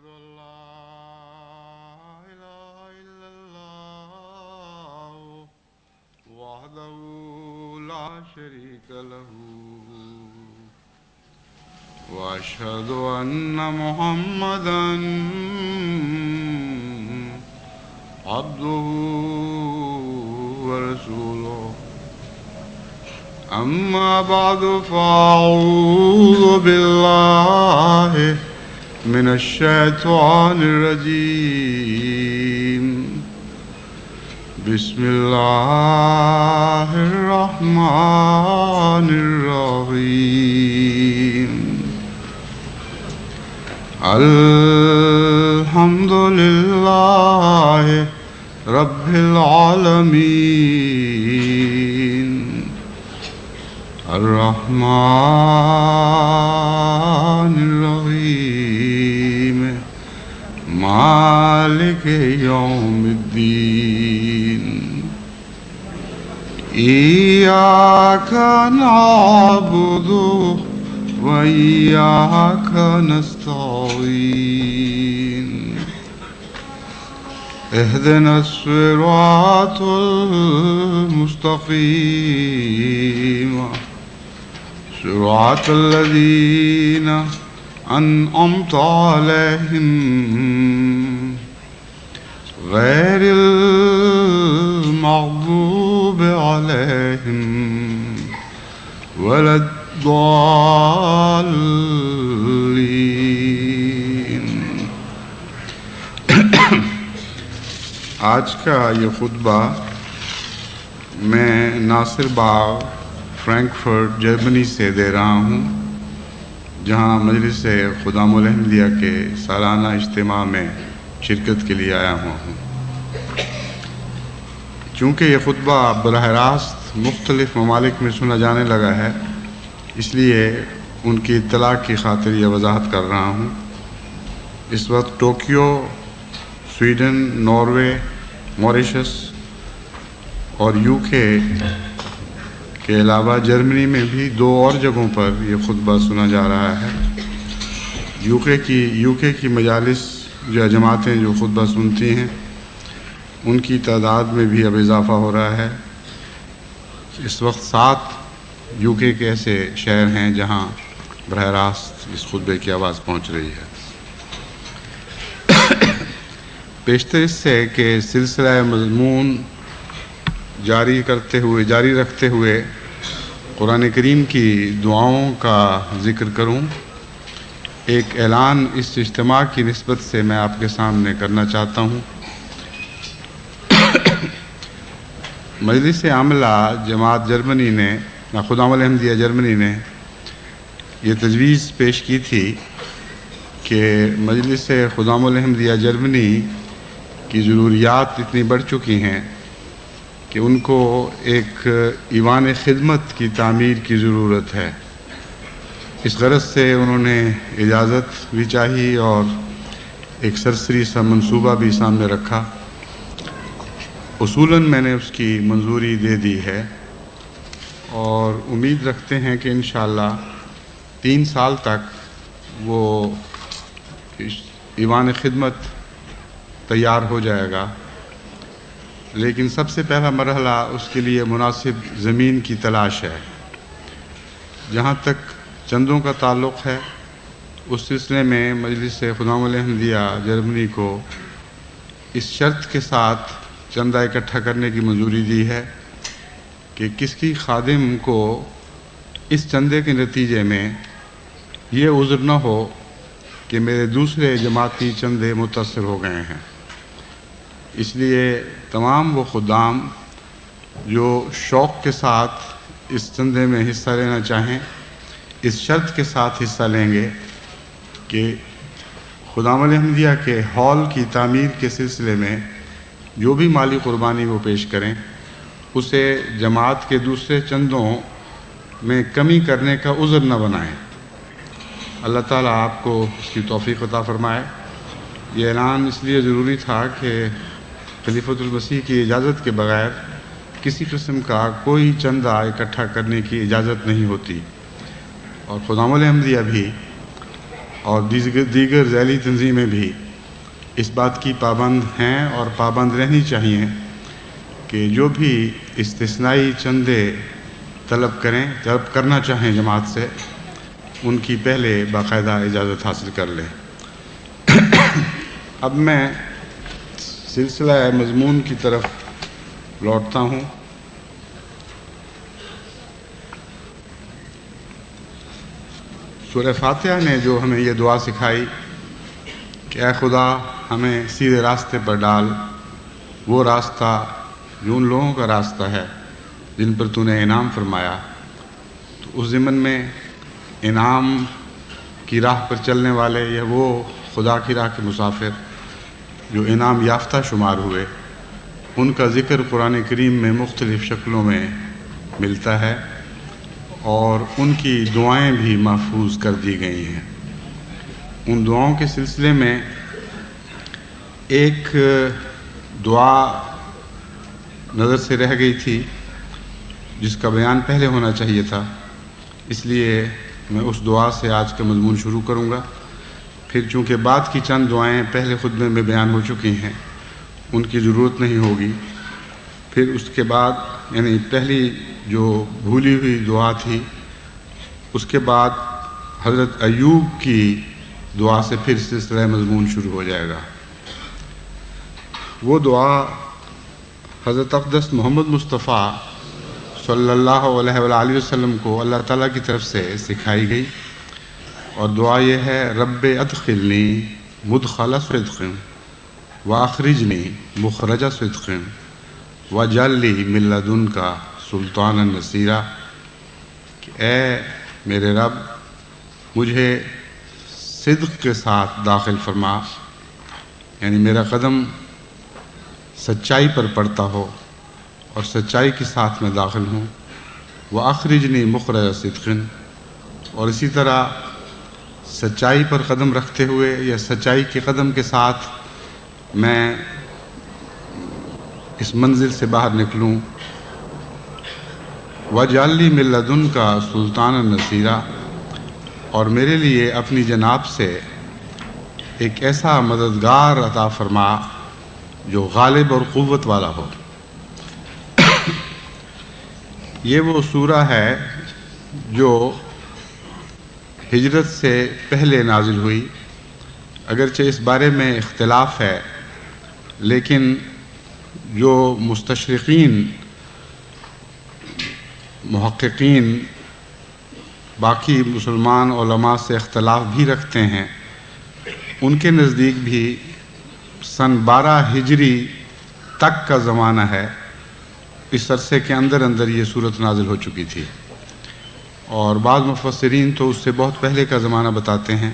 أشهد أن لا إله إلا الله وحده لا شريك له وأشهد أن محمدا عبده ورسوله أما بعد فأعوذ بالله من الشيطان الرجيم بسم الله الرحمن الرحيم الحمد لله رب العالمين الرحمن الرحيم مالك يوم الدين إياك نعبد وإياك نستعين اهدنا الصراط المستقيم صراط الذين أنعمت عليهم غير المغضوب عليهم ولا الضالين. آج کا یہ خطبہ میں ناصر باغ فرینکفرٹ جرمنی سے دے رہا ہوں، جہاں مجلس خدام الحمدیہ کے سالانہ اجتماع میں شرکت کے لیے آیا ہوا ہوں. چونکہ یہ خطبہ براہ راست مختلف ممالک میں سنا جانے لگا ہے، اس لیے ان کی اطلاع کی خاطر یہ وضاحت کر رہا ہوں. اس وقت ٹوکیو، سویڈن، ناروے، موریشس اور UK کے علاوہ جرمنی میں بھی 2 اور جگہوں پر یہ خطبہ سنا جا رہا ہے. UK کی مجالس جو جماعتیں جو خطبہ سنتی ہیں ان کی تعداد میں بھی اب اضافہ ہو رہا ہے. اس وقت 7 UK کے ایسے شہر ہیں جہاں براہ راست اس خطبے کی آواز پہنچ رہی ہے. پیشتر اس سے کہ سلسلہ مضمون جاری رکھتے ہوئے قرآن کریم کی دعاؤں کا ذکر کروں، ایک اعلان اس اجتماع کی نسبت سے میں آپ کے سامنے کرنا چاہتا ہوں. مجلس عاملہ جماعت جرمنی نے خدام الحمدیہ جرمنی نے یہ تجویز پیش کی تھی کہ مجلس خدام الحمدیہ جرمنی کی ضروریات اتنی بڑھ چکی ہیں کہ ان کو ایک ایوان خدمت کی تعمیر کی ضرورت ہے. اس غرض سے انہوں نے اجازت بھی چاہی اور ایک سرسری سا منصوبہ بھی سامنے رکھا. اصولاً میں نے اس کی منظوری دے دی ہے اور امید رکھتے ہیں کہ انشاءاللہ 3 سال تک وہ ایوان خدمت تیار ہو جائے گا. لیکن سب سے پہلا مرحلہ اس کے لیے مناسب زمین کی تلاش ہے. جہاں تک چندوں کا تعلق ہے، اس سلسلے میں مجلس خدام الحمدیہ جرمنی کو اس شرط کے ساتھ چندہ اکٹھا کرنے کی منظوری دی ہے کہ کسی خادم کو اس چندے کے نتیجے میں یہ عذر نہ ہو کہ میرے دوسرے جماعتی چندے متاثر ہو گئے ہیں. اس لیے تمام وہ خدام جو شوق کے ساتھ اس چندے میں حصہ لینا چاہیں، اس شرط کے ساتھ حصہ لیں گے کہ خدام الحمدیہ کے ہال کی تعمیر کے سلسلے میں جو بھی مالی قربانی وہ پیش کریں اسے جماعت کے دوسرے چندوں میں کمی کرنے کا عذر نہ بنائیں. اللہ تعالیٰ آپ کو اس کی توفیق عطا فرمائے. یہ اعلان اس لیے ضروری تھا کہ خلیفۃ المسیح کی اجازت کے بغیر کسی قسم کا کوئی چندہ اکٹھا کرنے کی اجازت نہیں ہوتی، اور خدام الحمدیہ بھی اور دیگر ذیلی تنظیمیں بھی اس بات کی پابند ہیں اور پابند رہنی چاہیے کہ جو بھی استثنائی چندے طلب کرنا چاہیں جماعت سے، ان کی پہلے باقاعدہ اجازت حاصل کر لیں۔ اب میں سلسلہ مضمون کی طرف لوٹتا ہوں۔ سورہ فاتحہ نے جو ہمیں یہ دعا سکھائی کہ اے خدا ہمیں سیدھے راستے پر ڈال، وہ راستہ جو ان لوگوں کا راستہ ہے جن پر تو نے انعام فرمایا، تو اس ضمن میں انعام کی راہ پر چلنے والے یا وہ خدا کی راہ کے مسافر جو انعام یافتہ شمار ہوئے، ان کا ذکر قرآن کریم میں مختلف شکلوں میں ملتا ہے اور ان کی دعائیں بھی محفوظ کر دی گئی ہیں۔ ان دعاؤں کے سلسلے میں ایک دعا نظر سے رہ گئی تھی جس کا بیان پہلے ہونا چاہیے تھا، اس لیے میں اس دعا سے آج کا مضمون شروع کروں گا۔ پھر چونکہ بعد کی چند دعائیں پہلے خطبے میں بیان ہو چکی ہیں، ان کی ضرورت نہیں ہوگی۔ پھر اس کے بعد یعنی پہلی جو بھولی ہوئی دعا تھی، اس کے بعد حضرت ایوب کی دعا سے پھر سلسلہ مضمون شروع ہو جائے گا۔ وہ دعا حضرت اقدس محمد مصطفیٰ صلی اللہ علیہ وآلہ وسلم کو اللہ تعالیٰ کی طرف سے سکھائی گئی، اور دعا یہ ہے: رب ادخلنی مدخل صدق واخرجنی مخرج صدق واجعل لی من لدنک سلطانا نصیرا، کہ اے میرے رب مجھے صدق کے ساتھ داخل فرما، یعنی میرا قدم سچائی پر پڑتا ہو اور سچائی کے ساتھ میں داخل ہوں، وَأَخْرِجْنِي مُخْرَجَ صِدْقٍ، اور اسی طرح سچائی پر قدم رکھتے ہوئے یا سچائی کے قدم کے ساتھ میں اس منزل سے باہر نکلوں، وَاجْعَل لِّي مِن لَّدُنكَ سُلْطَانًا نَصِيرًا، اور میرے لیے اپنی جناب سے ایک ایسا مددگار عطا فرما جو غالب اور قوت والا ہو۔ یہ وہ سورہ ہے جو ہجرت سے پہلے نازل ہوئی، اگرچہ اس بارے میں اختلاف ہے، لیکن جو مستشرقین محققین باقی مسلمان علماء سے اختلاف بھی رکھتے ہیں، ان کے نزدیک بھی سن 12 ہجری تک کا زمانہ ہے۔ اس عرصے کے اندر اندر یہ صورت نازل ہو چکی تھی، اور بعض مفسرین تو اس سے بہت پہلے کا زمانہ بتاتے ہیں۔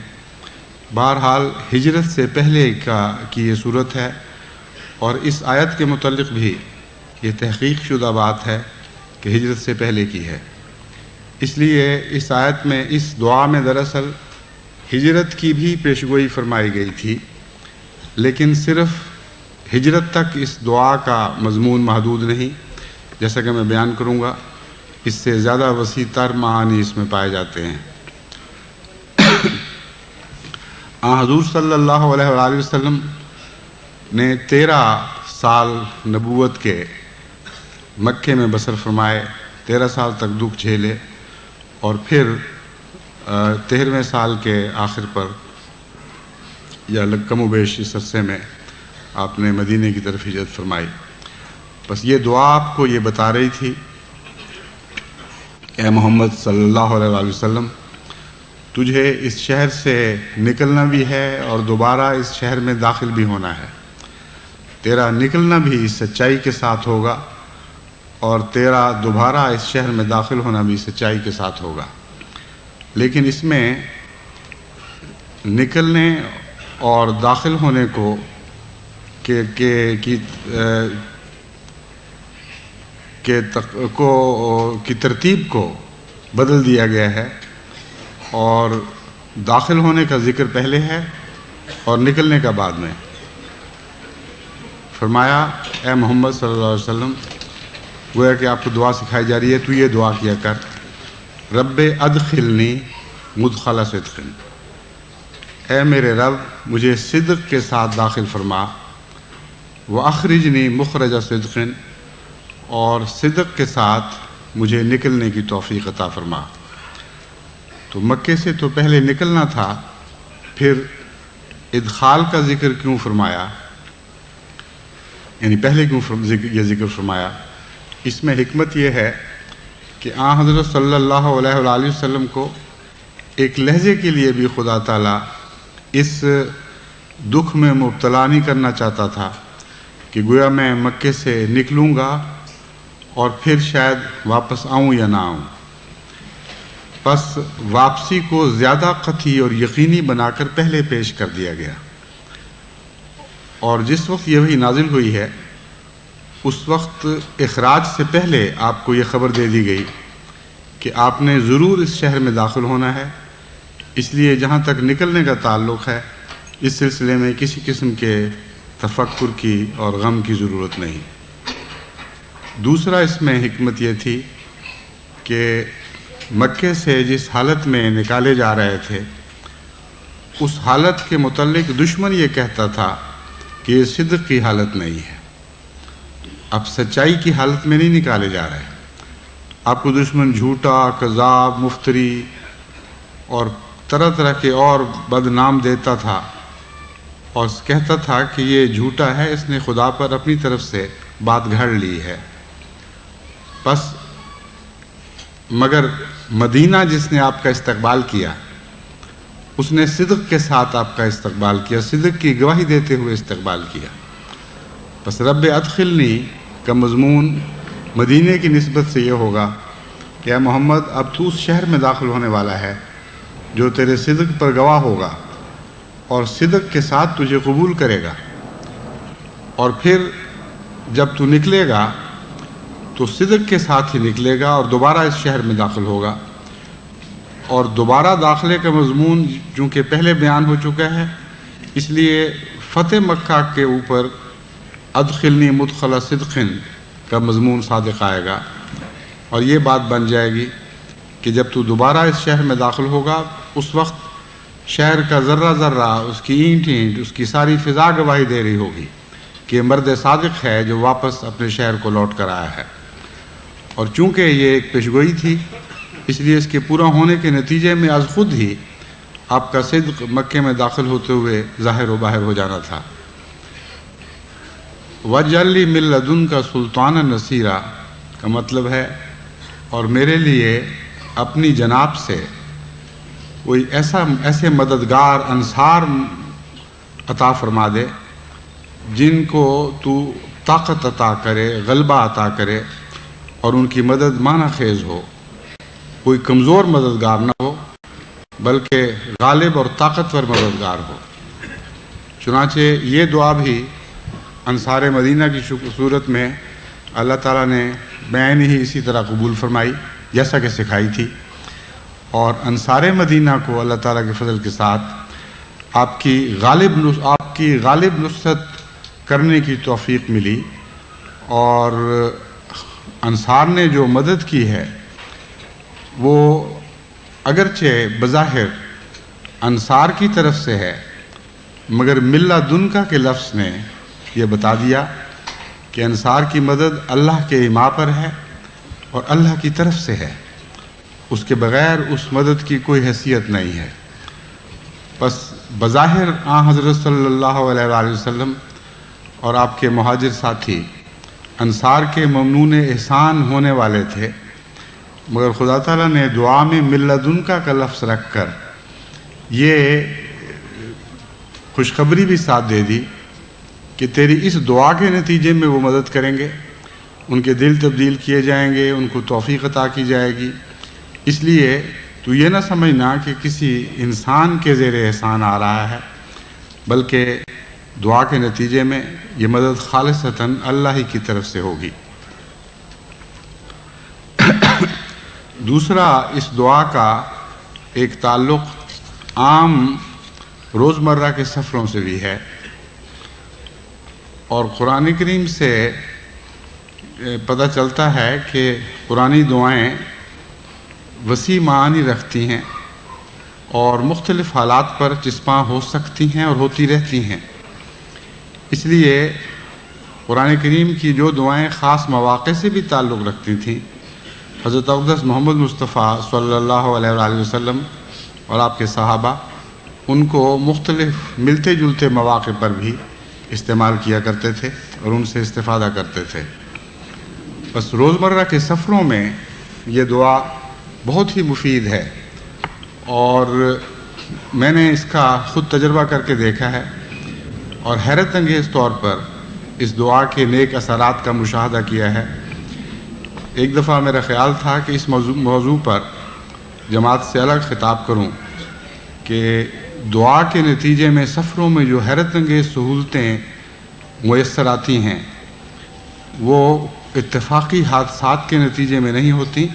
بہرحال ہجرت سے پہلے کی یہ صورت ہے، اور اس آیت کے متعلق بھی یہ تحقیق شدہ بات ہے کہ ہجرت سے پہلے کی ہے۔ اس لیے اس آیت میں، اس دعا میں دراصل ہجرت کی بھی پیشگوئی فرمائی گئی تھی، لیکن صرف ہجرت تک اس دعا کا مضمون محدود نہیں، جیسا کہ میں بیان کروں گا۔ اس سے زیادہ وسیع تر معانی اس میں پائے جاتے ہیں۔ حضور صلی اللہ علیہ وآلہ وسلم نے 13 سال نبوت کے مکے میں بسر فرمائے، 13 سال تک دکھ جھیلے، اور پھر 13ویں سال کے آخر پر یا کم و بیش اس عرصے میں آپ نے مدینے کی طرف ہجرت فرمائی۔ بس یہ دعا آپ کو یہ بتا رہی تھی کہ اے محمد صلی اللہ علیہ وآلہ وسلم، تجھے اس شہر سے نکلنا بھی ہے اور دوبارہ اس شہر میں داخل بھی ہونا ہے۔ تیرا نکلنا بھی سچائی کے ساتھ ہوگا، اور تیرا دوبارہ اس شہر میں داخل ہونا بھی سچائی کے ساتھ ہوگا۔ لیکن اس میں نکلنے اور داخل ہونے کی ترتیب کو بدل دیا گیا ہے، اور داخل ہونے کا ذکر پہلے ہے اور نکلنے کا بعد میں۔ فرمایا اے محمد صلی اللہ علیہ وسلم، گویا کہ آپ کو دعا سکھائی جا رہی ہے، تو یہ دعا کیا کر: رب ادخلنی مدخل صدق، اے میرے رب مجھے صدق کے ساتھ داخل فرما، وَأَخْرِجْنِي مُخْرَجَ صِدْقٍ، اور صدق کے ساتھ مجھے نکلنے کی توفیق عطا فرما۔ تو مکے سے تو پہلے نکلنا تھا، پھر ادخال کا ذکر کیوں فرمایا، یعنی پہلے کیوں یہ ذکر فرمایا؟ اس میں حکمت یہ ہے کہ آن حضرت صلی اللہ علیہ وآلہ وسلم کو ایک لہجے کے لیے بھی خدا تعالیٰ اس دکھ میں مبتلا نہیں کرنا چاہتا تھا کہ گویا میں مکے سے نکلوں گا اور پھر شاید واپس آؤں یا نہ آؤں۔ پس واپسی کو زیادہ قطعی اور یقینی بنا کر پہلے پیش کر دیا گیا، اور جس وقت یہ وحی نازل ہوئی ہے اس وقت اخراج سے پہلے آپ کو یہ خبر دے دی گئی کہ آپ نے ضرور اس شہر میں داخل ہونا ہے، اس لیے جہاں تک نکلنے کا تعلق ہے اس سلسلے میں کسی قسم کے تفکر کی اور غم کی ضرورت نہیں۔ دوسرا اس میں حکمت یہ تھی کہ مکے سے جس حالت میں نکالے جا رہے تھے اس حالت کے متعلق دشمن یہ کہتا تھا کہ یہ صدق کی حالت نہیں ہے، اب سچائی کی حالت میں نہیں نکالے جا رہے۔ آپ کو دشمن جھوٹا، کذاب، مفتری اور طرح طرح کے اور بدنام دیتا تھا، اور کہتا تھا کہ یہ جھوٹا ہے، اس نے خدا پر اپنی طرف سے بات گھڑ لی ہے۔ بس مگر مدینہ جس نے آپ کا استقبال کیا اس نے صدق کے ساتھ آپ کا استقبال کیا، صدق کی گواہی دیتے ہوئے استقبال کیا۔ بس رب ادخلنی کا مضمون مدینہ کی نسبت سے یہ ہوگا کہ اے محمد اب تو اس شہر میں داخل ہونے والا ہے جو تیرے صدق پر گواہ ہوگا اور صدق کے ساتھ تجھے قبول کرے گا، اور پھر جب تو نکلے گا تو صدق کے ساتھ ہی نکلے گا اور دوبارہ اس شہر میں داخل ہوگا۔ اور دوبارہ داخلے کا مضمون چونکہ پہلے بیان ہو چکا ہے، اس لیے فتح مکہ کے اوپر ادخلنی مدخل صدق کا مضمون صادق آئے گا، اور یہ بات بن جائے گی کہ جب تو دوبارہ اس شہر میں داخل ہوگا اس وقت شہر کا ذرہ ذرہ، اس کی اینٹ اینٹ، اس کی ساری فضا گواہی دے رہی ہوگی کہ مرد صادق ہے جو واپس اپنے شہر کو لوٹ کر آیا ہے۔ اور چونکہ یہ ایک پیشگوئی تھی اس لیے اس کے پورا ہونے کے نتیجے میں از خود ہی آپ کا صدق مکے میں داخل ہوتے ہوئے ظاہر و باہر ہو جانا تھا۔ وَاجْعَلْ لِي مِن لَّدُنْكَ سُلْطَانًا نَصِيرًا کا مطلب ہے اور میرے لیے اپنی جناب سے کوئی ایسے مددگار انصار عطا فرما دے جن کو تو طاقت عطا کرے، غلبہ عطا کرے، اور ان کی مدد معنی خیز ہو، کوئی کمزور مددگار نہ ہو بلکہ غالب اور طاقتور مددگار ہو۔ چنانچہ یہ دعا بھی انصار مدینہ کی صورت میں اللہ تعالیٰ نے بعین ہی اسی طرح قبول فرمائی جیسا کہ سکھائی تھی، اور انصار مدینہ کو اللہ تعالیٰ کے فضل کے ساتھ آپ کی غالب نصرت کرنے کی توفیق ملی، اور انصار نے جو مدد کی ہے وہ اگرچہ بظاہر انصار کی طرف سے ہے مگر ملہ دنکا کے لفظ نے یہ بتا دیا کہ انصار کی مدد اللہ کے ایما پر ہے اور اللہ کی طرف سے ہے، اس کے بغیر اس مدد کی کوئی حیثیت نہیں ہے۔ بس بظاہر آن حضرت صلی اللہ علیہ وآلہ وسلم اور آپ کے مہاجر ساتھی انصار کے ممنون احسان ہونے والے تھے، مگر خدا تعالیٰ نے دعا میں مِن لَدُنْکَ کا لفظ رکھ کر یہ خوشخبری بھی ساتھ دے دی کہ تیری اس دعا کے نتیجے میں وہ مدد کریں گے، ان کے دل تبدیل کیے جائیں گے، ان کو توفیق عطا کی جائے گی۔ اس لیے تو یہ نہ سمجھنا کہ کسی انسان کے زیر احسان آ رہا ہے، بلکہ دعا کے نتیجے میں یہ مدد خالصتاً اللہ ہی کی طرف سے ہوگی۔ دوسرا اس دعا کا ایک تعلق عام روزمرہ کے سفروں سے بھی ہے، اور قرآن کریم سے پتہ چلتا ہے کہ قرآنی دعائیں وسیع معانی رکھتی ہیں، اور مختلف حالات پر چسپاں ہو سکتی ہیں اور ہوتی رہتی ہیں۔ اس لیے قرآن کریم کی جو دعائیں خاص مواقع سے بھی تعلق رکھتی تھیں، حضرت اقدس محمد مصطفیٰ صلی اللہ علیہ وآلہ وسلم اور آپ کے صحابہ ان کو مختلف ملتے جلتے مواقع پر بھی استعمال کیا کرتے تھے اور ان سے استفادہ کرتے تھے۔ بس روزمرہ کے سفروں میں یہ دعا بہت ہی مفید ہے، اور میں نے اس کا خود تجربہ کر کے دیکھا ہے، اور حیرت انگیز طور پر اس دعا کے نیک اثرات کا مشاہدہ کیا ہے۔ ایک دفعہ میرا خیال تھا کہ اس موضوع پر جماعت سے الگ خطاب کروں کہ دعا کے نتیجے میں سفروں میں جو حیرت انگیز سہولتیں میسر آتی ہیں وہ اتفاقی حادثات کے نتیجے میں نہیں ہوتی،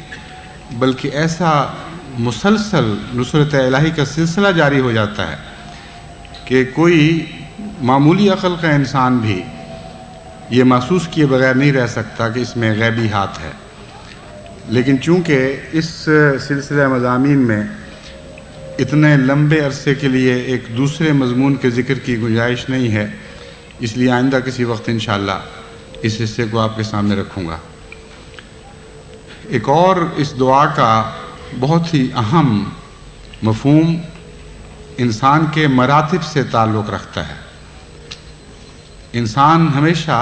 بلکہ ایسا مسلسل نصرت الہی کا سلسلہ جاری ہو جاتا ہے کہ کوئی معمولی عقل کا انسان بھی یہ محسوس کیے بغیر نہیں رہ سکتا کہ اس میں غیبی ہاتھ ہے۔ لیکن چونکہ اس سلسلہ مضامین میں اتنے لمبے عرصے کے لیے ایک دوسرے مضمون کے ذکر کی گنجائش نہیں ہے، اس لیے آئندہ کسی وقت انشاءاللہ اس حصے کو آپ کے سامنے رکھوں گا۔ ایک اور اس دعا کا بہت ہی اہم مفہوم انسان کے مراتب سے تعلق رکھتا ہے۔ انسان ہمیشہ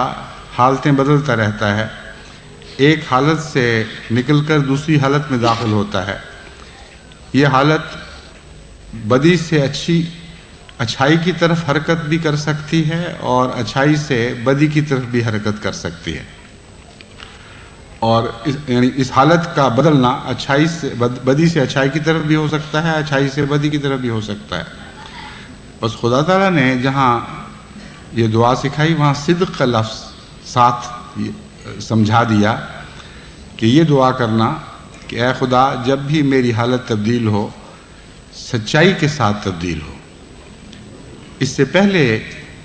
حالتیں بدلتا رہتا ہے، ایک حالت سے نکل کر دوسری حالت میں داخل ہوتا ہے۔ یہ حالت بدی سے اچھائی کی طرف حرکت بھی کر سکتی ہے اور اچھائی سے بدی کی طرف بھی حرکت کر سکتی ہے، اور اس حالت کا بدلنا بدی سے اچھائی کی طرف بھی ہو سکتا ہے، اچھائی سے بدی کی طرف بھی ہو سکتا ہے۔ بس خدا تعالیٰ نے جہاں یہ دعا سکھائی وہاں صدق کا لفظ ساتھ سمجھا دیا کہ یہ دعا کرنا کہ اے خدا جب بھی میری حالت تبدیل ہو سچائی کے ساتھ تبدیل ہو۔ اس سے پہلے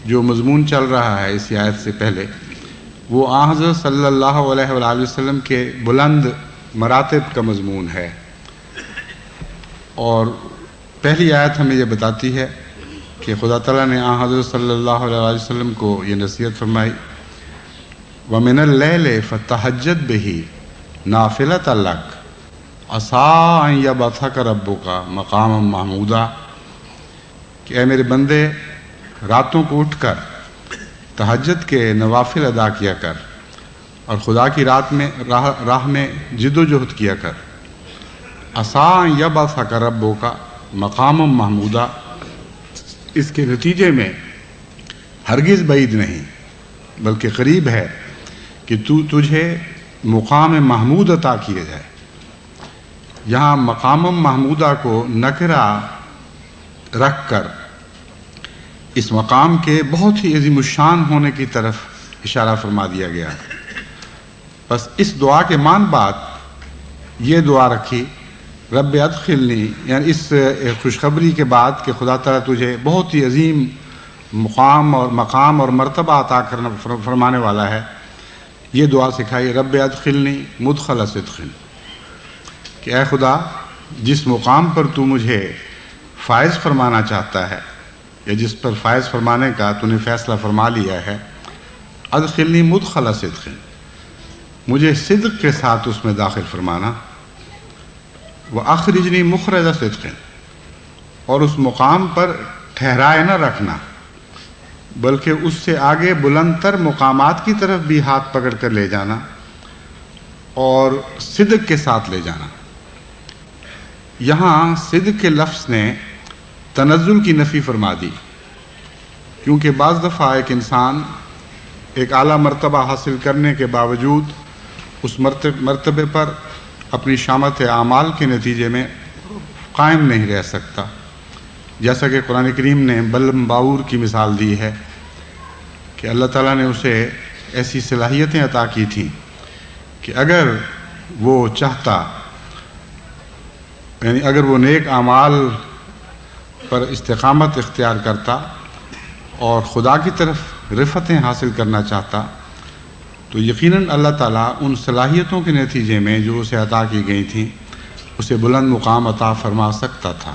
جو مضمون چل رہا ہے اس آیت سے پہلے وہ آن حضرت صلی اللہ علیہ وآلہ وسلم کے بلند مراتب کا مضمون ہے، اور پہلی آیت ہمیں یہ بتاتی ہے کہ خدا تعالیٰ نے آن حضرت صلی اللہ علیہ وآلہ وسلم کو یہ نصیحت فرمائی، وَمِنَ اللَّيْلِ فَتَہَجَّدْ بِهِ نَافِلَةً لَكَ عَسَىٰ أَن يَبْعَثَكَ رَبُّكَ مَقَامًا مَحْمُودًا، کہ اے میرے بندے راتوں کو اٹھ کر تہجد کے نوافل ادا کیا کر اور خدا کی راہ میں جد و جہد کیا کر۔ عَسَىٰ أَن يَبْعَثَكَ رَبُّكَ مَقَامًا مَحْمُودًا، اس کے نتیجے میں ہرگز بعید نہیں بلکہ قریب ہے کہ تجھے مقام محمود عطا کیا جائے۔ یہاں مقام محمودہ کو نکرہ رکھ کر اس مقام کے بہت ہی عظیم الشان ہونے کی طرف اشارہ فرما دیا گیا۔ بس اس دعا کے مان بعد یہ دعا رکھی، رب ادخلنی، یعنی اس خوشخبری کے بعد کہ خدا تعالیٰ تجھے بہت ہی عظیم مقام اور مرتبہ عطا کرنا فرمانے والا ہے، یہ دعا سکھائی، رب ادخلنی مدخل صدق، کہ اے خدا جس مقام پر تو مجھے فائز فرمانا چاہتا ہے یا جس پر فائز فرمانے کا تو نے فیصلہ فرما لیا ہے، ادخلنی مدخل صدق، مجھے صدق کے ساتھ اس میں داخل فرمانا، وَأَخْرِجْنِي مُخْرَجَ صِدْقٍ، اور اس مقام پر ٹھہرائے نہ رکھنا بلکہ اس سے آگے بلند تر مقامات کی طرف بھی ہاتھ پکڑ کر لے جانا اور صدق کے ساتھ لے جانا۔ یہاں صدق کے لفظ نے تنزل کی نفی فرما دی، کیونکہ بعض دفعہ ایک انسان ایک اعلیٰ مرتبہ حاصل کرنے کے باوجود اس مرتبے پر اپنی شامت اعمال کے نتیجے میں قائم نہیں رہ سکتا، جیسا کہ قرآن کریم نے بلم باور کی مثال دی ہے کہ اللہ تعالیٰ نے اسے ایسی صلاحیتیں عطا کی تھیں کہ اگر وہ چاہتا، یعنی اگر وہ نیک اعمال پر استقامت اختیار کرتا اور خدا کی طرف رفتیں حاصل کرنا چاہتا تو یقیناً اللہ تعالیٰ ان صلاحیتوں کے نتیجے میں جو اسے عطا کی گئی تھیں اسے بلند مقام عطا فرما سکتا تھا۔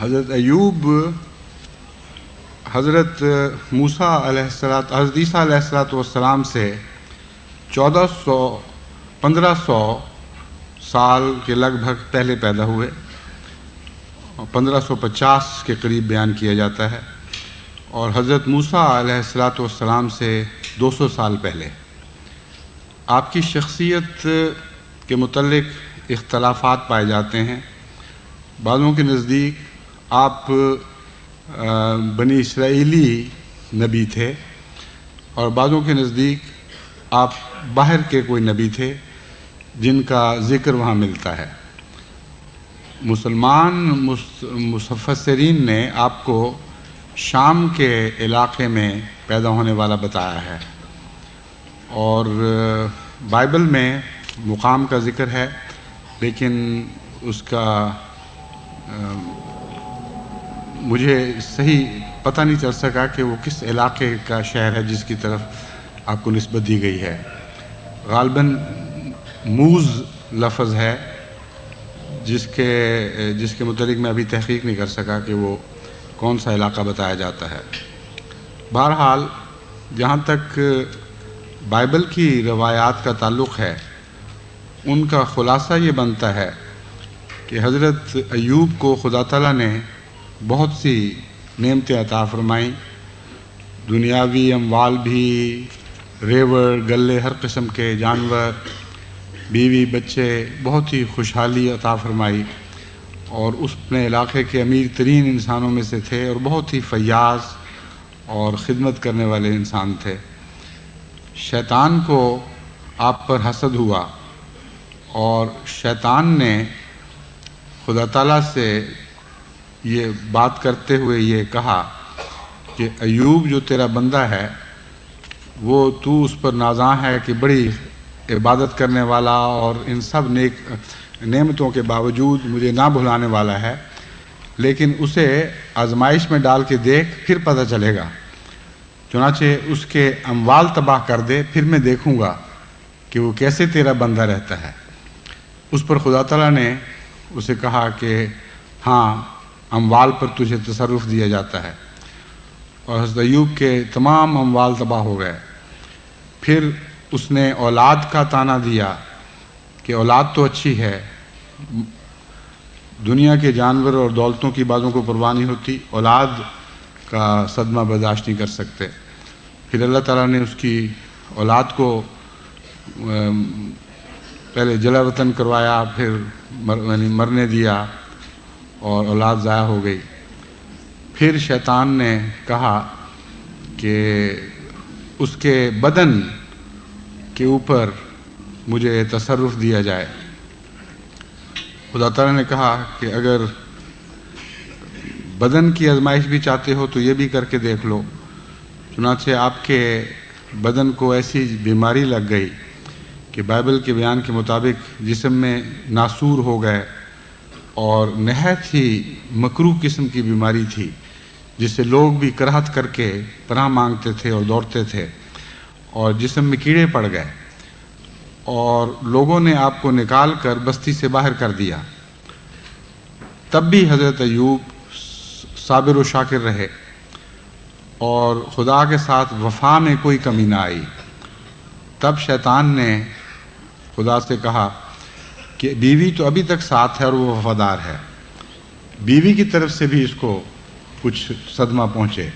حضرت ایوب حضرت موسیٰ حضرت عیسیٰ علیہ السلام سے 1500 سال کے لگ بھگ پہلے پیدا ہوئے، 1550 کے قریب بیان کیا جاتا ہے، اور حضرت موسیٰ علیہ السلام سے 200 سال پہلے۔ آپ کی شخصیت کے متعلق اختلافات پائے جاتے ہیں۔ بعضوں کے نزدیک آپ بنی اسرائیلی نبی تھے، اور بعضوں کے نزدیک آپ باہر کے کوئی نبی تھے جن کا ذکر وہاں ملتا ہے۔ مسلمان مفسرین نے آپ کو شام کے علاقے میں پیدا ہونے والا بتایا ہے، اور بائبل میں مقام کا ذکر ہے، لیکن اس کا مجھے صحیح پتہ نہیں چل سکا کہ وہ کس علاقے کا شہر ہے جس کی طرف آپ کو نسبت دی گئی ہے۔ غالباً موز لفظ ہے جس کے متعلق میں ابھی تحقیق نہیں کر سکا کہ وہ کون سا علاقہ بتایا جاتا ہے۔ بہرحال جہاں تک بائبل کی روایات کا تعلق ہے، ان کا خلاصہ یہ بنتا ہے کہ حضرت ایوب کو خدا تعالیٰ نے بہت سی نعمتیں عطا فرمائیں، دنیاوی اموال بھی، ریوڑ گلے، ہر قسم کے جانور، بیوی بچے، بہت ہی خوشحالی عطا فرمائی، اور اس اپنے علاقے کے امیر ترین انسانوں میں سے تھے، اور بہت ہی فیاض اور خدمت کرنے والے انسان تھے۔ شیطان کو آپ پر حسد ہوا، اور شیطان نے خدا تعالیٰ سے یہ بات کرتے ہوئے یہ کہا کہ ایوب جو تیرا بندہ ہے وہ تو اس پر نازاں ہے کہ بڑی عبادت کرنے والا اور ان سب نیک نعمتوں کے باوجود مجھے نہ بھلانے والا ہے، لیکن اسے آزمائش میں ڈال کے دیکھ، پھر پتہ چلے گا۔ چنانچہ اس کے اموال تباہ کر دے، پھر میں دیکھوں گا کہ وہ کیسے تیرا بندہ رہتا ہے۔ اس پر خدا تعالیٰ نے اسے کہا کہ ہاں، اموال پر تجھے تصرف دیا جاتا ہے، اور حضرت ایوب کے تمام اموال تباہ ہو گئے۔ پھر اس نے اولاد کا طعنہ دیا کہ اولاد تو اچھی ہے، دنیا کے جانور اور دولتوں کی باتوں کو پرواہ نہیں ہوتی، اولاد کا صدمہ برداشت نہیں کر سکتے۔ پھر اللہ تعالیٰ نے اس کی اولاد کو پہلے جلا وطن کروایا، پھر مرنے دیا، اور اولاد ضائع ہو گئی۔ پھر شیطان نے کہا کہ اس کے بدن کے اوپر مجھے تصرف دیا جائے۔ خدا تعالیٰ نے کہا کہ اگر بدن کی آزمائش بھی چاہتے ہو تو یہ بھی کر کے دیکھ لو۔ چنانچہ آپ کے بدن کو ایسی بیماری لگ گئی کہ بائبل کے بیان کے مطابق جسم میں ناسور ہو گئے، اور نہایت ہی مکروہ قسم کی بیماری تھی جس سے لوگ بھی کراہت کر کے پناہ مانگتے تھے اور دوڑتے تھے، اور جسم میں کیڑے پڑ گئے، اور لوگوں نے آپ کو نکال کر بستی سے باہر کر دیا۔ تب بھی حضرت ایوب صابر و شاکر رہے، اور خدا کے ساتھ وفا میں کوئی کمی نہ آئی۔ تب شیطان نے خدا سے کہا کہ بیوی تو ابھی تک ساتھ ہے اور وہ وفادار ہے، بیوی کی طرف سے بھی اس کو کچھ صدمہ پہنچے۔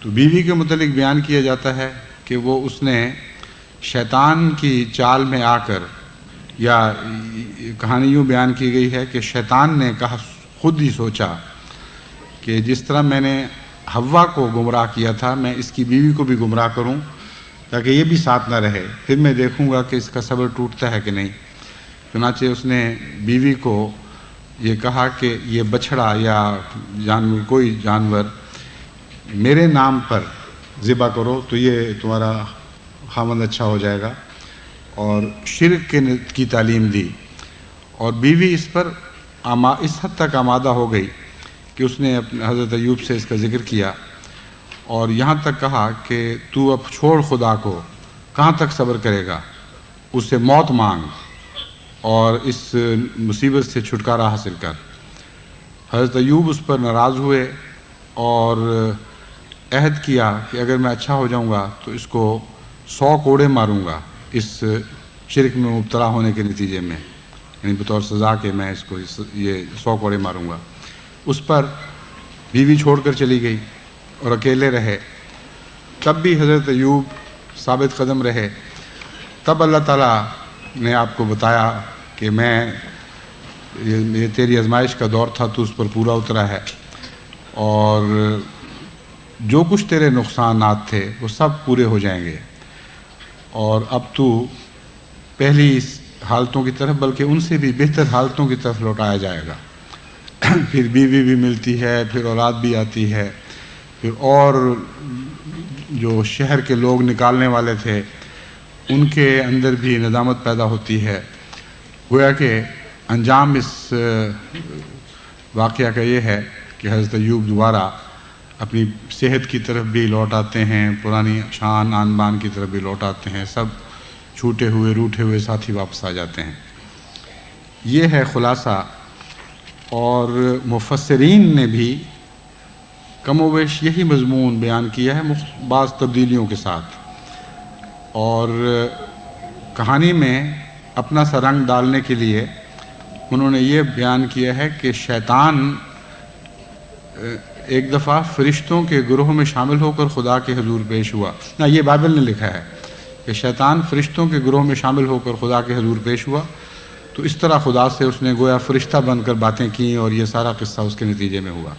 تو بیوی کے متعلق بیان کیا جاتا ہے کہ وہ اس نے شیطان کی چال میں آ کر، یا کہانی یوں بیان کی گئی ہے کہ شیطان نے کہا، خود ہی سوچا کہ جس طرح میں نے حوا کو گمراہ کیا تھا، میں اس کی بیوی کو بھی گمراہ کروں تاکہ یہ بھی ساتھ نہ رہے، پھر میں دیکھوں گا کہ اس کا صبر ٹوٹتا ہے کہ نہیں۔ چنانچہ اس نے بیوی کو یہ کہا کہ یہ بچھڑا یا جانور، کوئی جانور میرے نام پر ذبح کرو تو یہ تمہارا خامند اچھا ہو جائے گا، اور شرک کی تعلیم دی۔ اور بیوی اس پر اس حد تک آمادہ ہو گئی کہ اس نے اپنے حضرت ایوب سے اس کا ذکر کیا، اور یہاں تک کہا کہ تو اب چھوڑ خدا کو، کہاں تک صبر کرے گا، اس سے موت مانگ اور اس مصیبت سے چھٹکارا حاصل کر۔ حضرت ایوب اس پر ناراض ہوئے اور عہد کیا کہ اگر میں اچھا ہو جاؤں گا تو اس کو 100 کوڑے ماروں گا اس شرک میں مبتلا ہونے کے نتیجے میں، یعنی بطور سزا کہ میں اس کو یہ 100 کوڑے ماروں گا۔ اس پر بیوی چھوڑ کر چلی گئی اور اکیلے رہے، تب بھی حضرت ایوب ثابت قدم رہے۔ تب اللہ تعالیٰ نے آپ کو بتایا کہ یہ تیری آزمائش کا دور تھا، تو اس پر پورا اترا ہے، اور جو کچھ تیرے نقصانات تھے وہ سب پورے ہو جائیں گے، اور اب تو پہلی حالتوں کی طرف بلکہ ان سے بھی بہتر حالتوں کی طرف لوٹایا جائے گا۔ پھر بیوی بھی ملتی ہے، پھر اولاد بھی آتی ہے، پھر اور جو شہر کے لوگ نکالنے والے تھے ان کے اندر بھی ندامت پیدا ہوتی ہے۔ گویا کہ انجام اس واقعہ کا یہ ہے کہ حضرت ایوب دوبارہ اپنی صحت کی طرف بھی لوٹ آتے ہیں، پرانی شان آن بان کی طرف بھی لوٹ آتے ہیں، سب چھوٹے ہوئے روٹھے ہوئے ساتھی واپس آ جاتے ہیں۔ یہ ہے خلاصہ، اور مفسرین نے بھی کم و بیش یہی مضمون بیان کیا ہے بعض تبدیلیوں کے ساتھ، اور کہانی میں اپنا سا رنگ ڈالنے کے لیے انہوں نے یہ بیان کیا ہے کہ شیطان ایک دفعہ فرشتوں کے گروہ میں شامل ہو کر خدا کے حضور پیش ہوا۔ یہ بائبل نے لکھا ہے کہ شیطان فرشتوں کے گروہ میں شامل ہو کر خدا کے حضور پیش ہوا، تو اس طرح خدا سے اس نے گویا فرشتہ بن کر باتیں کیں، اور یہ سارا قصہ اس کے نتیجے میں ہوا۔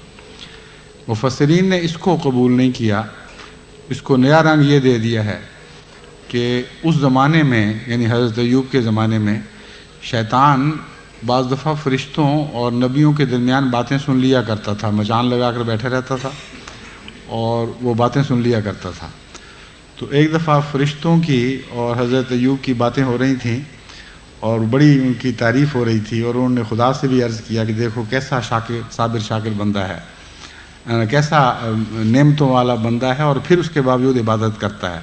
مفسرین نے اس کو قبول نہیں کیا، اس کو نیا رنگ یہ دے دیا ہے کہ اس زمانے میں، یعنی حضرت ایوب کے زمانے میں، شیطان بعض دفعہ فرشتوں اور نبیوں کے درمیان باتیں سن لیا کرتا تھا، مچان لگا کر بیٹھے رہتا تھا اور وہ باتیں سن لیا کرتا تھا۔ تو ایک دفعہ فرشتوں کی اور حضرت ایوب کی باتیں ہو رہی تھیں اور بڑی ان کی تعریف ہو رہی تھی، اور انہوں نے خدا سے بھی عرض کیا کہ دیکھو کیسا صابر شاکر بندہ ہے، کیسا نعمتوں والا بندہ ہے، اور پھر اس کے باوجود عبادت کرتا ہے۔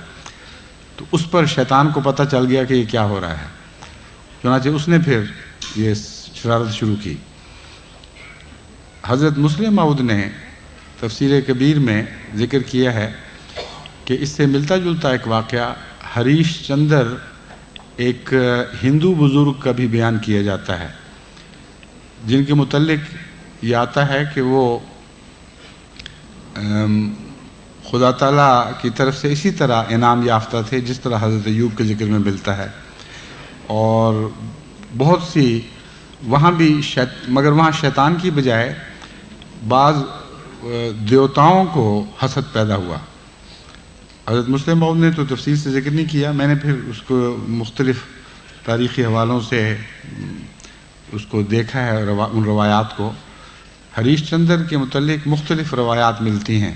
تو اس پر شیطان کو پتہ چل گیا کہ یہ کیا ہو رہا ہے، چنانچہ اس نے پھر یہ شرارت شروع کی۔ حضرت مسلم موعود نے تفسیر کبیر میں ذکر کیا ہے کہ اس سے ملتا جلتا ایک واقعہ ہریش چندر ایک ہندو بزرگ کا بھی بیان کیا جاتا ہے، جن کے متعلق یہ آتا ہے کہ وہ خدا تعالیٰ کی طرف سے اسی طرح انعام یافتہ تھے جس طرح حضرت ایوب کے ذکر میں ملتا ہے، اور بہت سی وہاں بھی مگر وہاں شیطان کی بجائے بعض دیوتاؤں کو حسد پیدا ہوا۔ حضرت مسلم موعود نے تو تفصیل سے ذکر نہیں کیا، میں نے پھر اس کو مختلف تاریخی حوالوں سے اس کو دیکھا ہے، ان روایات کو۔ ہریش چندر کے متعلق مختلف روایات ملتی ہیں،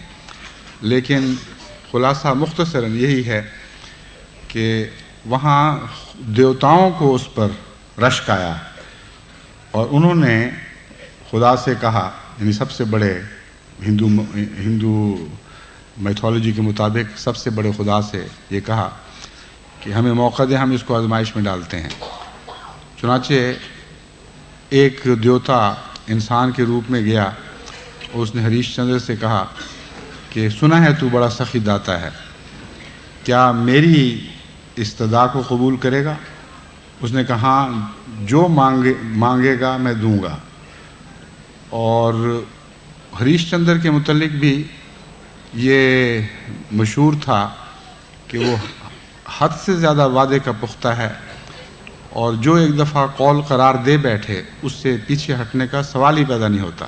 لیکن خلاصہ مختصراً یہی ہے کہ وہاں دیوتاؤں کو اس پر رشک آیا، اور انہوں نے خدا سے کہا، یعنی سب سے بڑے ہندو میتھولوجی کے مطابق سب سے بڑے خدا سے یہ کہا کہ ہمیں موقع دے، ہم اس کو آزمائش میں ڈالتے ہیں۔ چنانچہ ایک دیوتا انسان کے روپ میں گیا اور اس نے ہریش چندر سے کہا کہ سنا ہے تو بڑا سخی داتا ہے، کیا میری استدعا کو قبول کرے گا؟ اس نے کہا جو مانگے گا میں دوں گا۔ اور ہریش چندر کے متعلق بھی یہ مشہور تھا کہ وہ حد سے زیادہ وعدے کا پختہ ہے، اور جو ایک دفعہ قول قرار دے بیٹھے اس سے پیچھے ہٹنے کا سوال ہی پیدا نہیں ہوتا۔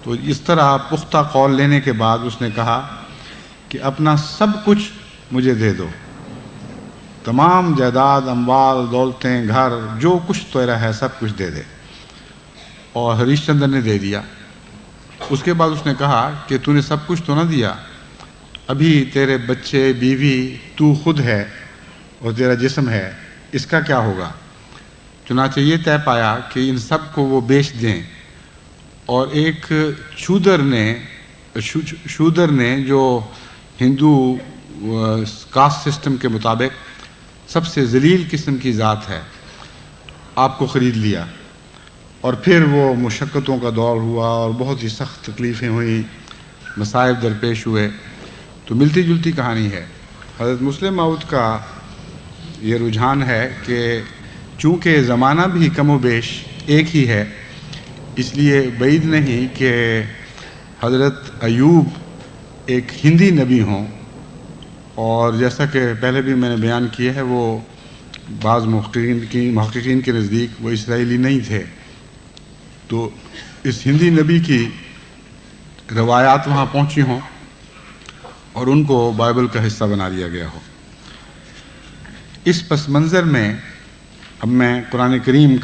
تو اس طرح پختہ قول لینے کے بعد اس نے کہا کہ اپنا سب کچھ مجھے دے دو، تمام جائیداد، اموال، دولتیں، گھر، جو کچھ تیرا ہے سب کچھ دے دے۔ اور ہریش چندر نے دے دیا۔ اس کے بعد اس نے کہا کہ تو نے سب کچھ تو نہ دیا، ابھی تیرے بچے، بیوی، تو خود ہے اور تیرا جسم ہے، اس کا کیا ہوگا؟ چنانچہ یہ طے پایا کہ ان سب کو وہ بیچ دیں، اور ایک شودر نے جو ہندو کاسٹ سسٹم کے مطابق سب سے ذلیل قسم کی ذات ہے، آپ کو خرید لیا، اور پھر وہ مشقتوں کا دور ہوا اور بہت ہی سخت تکلیفیں ہوئیں، مصائب درپیش ہوئے۔ تو ملتی جلتی کہانی ہے۔ حضرت مسلم موعود کا یہ رجحان ہے کہ چونکہ زمانہ بھی کم و بیش ایک ہی ہے، اس لیے بعید نہیں کہ حضرت ایوب ایک ہندی نبی ہوں، اور جیسا کہ پہلے بھی میں نے بیان کیا ہے وہ بعض محققین کے نزدیک وہ اسرائیلی نہیں تھے، تو اس ہندی نبی کی روایات وہاں پہنچی ہوں اور ان کو بائبل کا حصہ بنا دیا گیا ہو۔ اس پس منظر میں اب میں قرآن کریم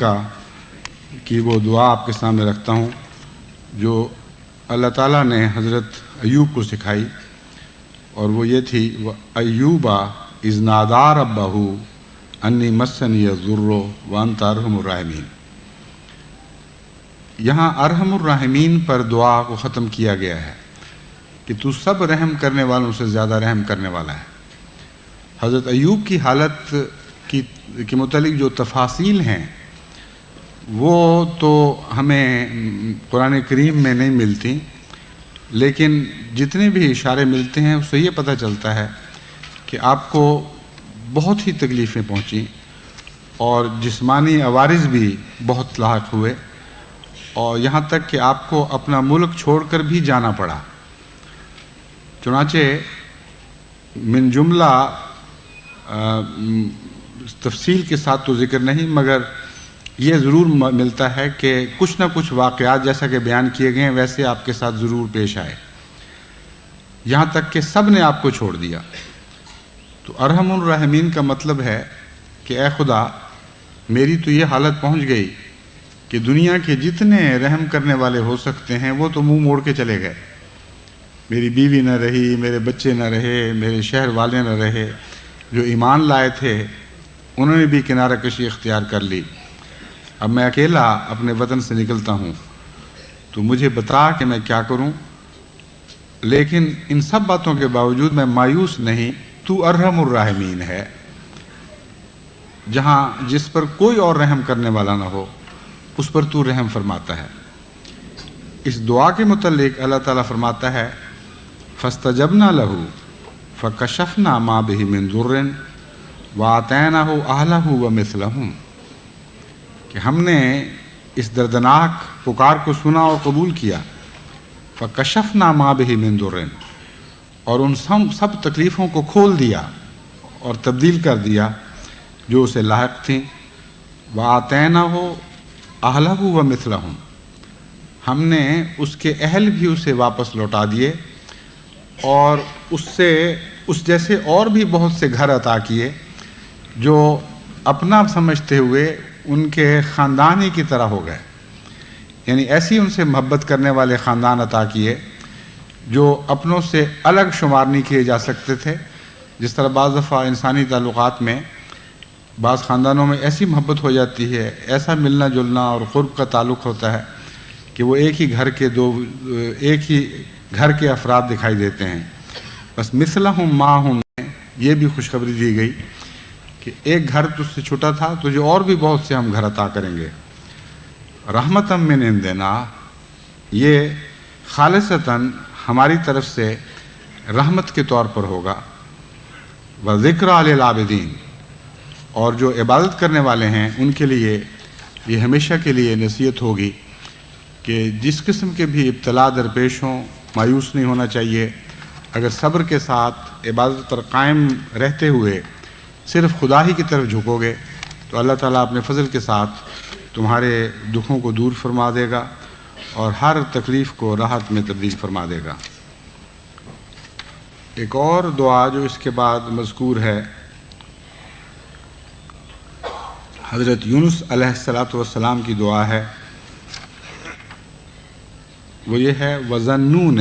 کی وہ دعا آپ کے سامنے رکھتا ہوں جو اللہ تعالیٰ نے حضرت ایوب کو سکھائی، اور وہ یہ تھی، وَأَيُّوبَ إِذْ نَادَىٰ رَبَّهُ أَنِّي مَسَّنِيَ الضُّرُّ وَأَنْتَ أَرْحَمُ الرَّاحِمِينَ۔ یہاں ارحم الراحمین پر دعا کو ختم کیا گیا ہے کہ تو سب رحم کرنے والوں سے زیادہ رحم کرنے والا ہے۔ حضرت ایوب کی حالت کے متعلق جو تفاصیل ہیں وہ تو ہمیں قرآن کریم میں نہیں ملتی، لیکن جتنے بھی اشارے ملتے ہیں اس سے یہ پتہ چلتا ہے کہ آپ کو بہت ہی تکلیفیں پہنچیں اور جسمانی عوارض بھی بہت لاحق ہوئے، اور یہاں تک کہ آپ کو اپنا ملک چھوڑ کر بھی جانا پڑا۔ چنانچہ من جملہ تفصیل کے ساتھ تو ذکر نہیں، مگر یہ ضرور ملتا ہے کہ کچھ نہ کچھ واقعات جیسا کہ بیان کیے گئے ہیں ویسے آپ کے ساتھ ضرور پیش آئے، یہاں تک کہ سب نے آپ کو چھوڑ دیا۔ تو ارحم الراحمین کا مطلب ہے کہ اے خدا، میری تو یہ حالت پہنچ گئی کہ دنیا کے جتنے رحم کرنے والے ہو سکتے ہیں وہ تو منہ موڑ کے چلے گئے، میری بیوی نہ رہی، میرے بچے نہ رہے، میرے شہر والے نہ رہے، جو ایمان لائے تھے انہوں نے بھی کنارہ کشی اختیار کر لی، اب میں اکیلا اپنے وطن سے نکلتا ہوں، تو مجھے بتا کہ میں کیا کروں۔ لیکن ان سب باتوں کے باوجود میں مایوس نہیں، تو ارحم الراحمین ہے، جہاں جس پر کوئی اور رحم کرنے والا نہ ہو اس پر تو رحم فرماتا ہے۔ اس دعا کے متعلق اللہ تعالیٰ فرماتا ہے، فَاسْتَجَبْنَا لَهُ فَكَشَفْنَا مَا بِهِ مِن ضُرٍّ وَآتَيْنَاهُ أَهْلَهُ وَمِثْلَهُمْ، کہ ہم نے اس دردناک پکار کو سنا اور قبول کیا، فَكَشَفْنَا مَا بِهِ مِن ضُرٍّ، اور ان سب تکلیفوں کو کھول دیا اور تبدیل کر دیا جو اسے لاحق تھیں، وَآتَيْنَاهُ أَهْلَهُ وَمِثْلَهُمْ، ہم نے اس کے اہل بھی اسے واپس لوٹا دیے اور اس جیسے اور بھی بہت سے گھر عطا کیے جو اپنا سمجھتے ہوئے ان کے خاندان ہی کی طرح ہو گئے، یعنی ایسی ان سے محبت کرنے والے خاندان عطا کیے جو اپنوں سے الگ شمار نہیں کیے جا سکتے تھے۔ جس طرح بعض دفعہ انسانی تعلقات میں بعض خاندانوں میں ایسی محبت ہو جاتی ہے، ایسا ملنا جلنا اور قرب کا تعلق ہوتا ہے کہ وہ ایک ہی گھر کے افراد دکھائی دیتے ہیں۔ بس مثلہم معہم میں یہ بھی خوشخبری دی گئی کہ ایک گھر تجھ سے چھوٹا تھا، تجھے اور بھی بہت سے ہم گھر عطا کریں گے۔ رحمتم من عندنا، یہ خالصتاً ہماری طرف سے رحمت کے طور پر ہوگا، وذکریٰ للعابدین، اور جو عبادت کرنے والے ہیں ان کے لیے یہ ہمیشہ کے لیے نصیحت ہوگی کہ جس قسم کے بھی ابتلا درپیش ہوں مایوس نہیں ہونا چاہیے، اگر صبر کے ساتھ عبادت پر قائم رہتے ہوئے صرف خدا ہی کی طرف جھکو گے تو اللہ تعالیٰ اپنے فضل کے ساتھ تمہارے دکھوں کو دور فرما دے گا اور ہر تکلیف کو راحت میں تبدیل فرما دے گا۔ ایک اور دعا جو اس کے بعد مذکور ہے حضرت یونس علیہ السلام کی دعا ہے، وہ یہ ہے، وَظَنُّونَ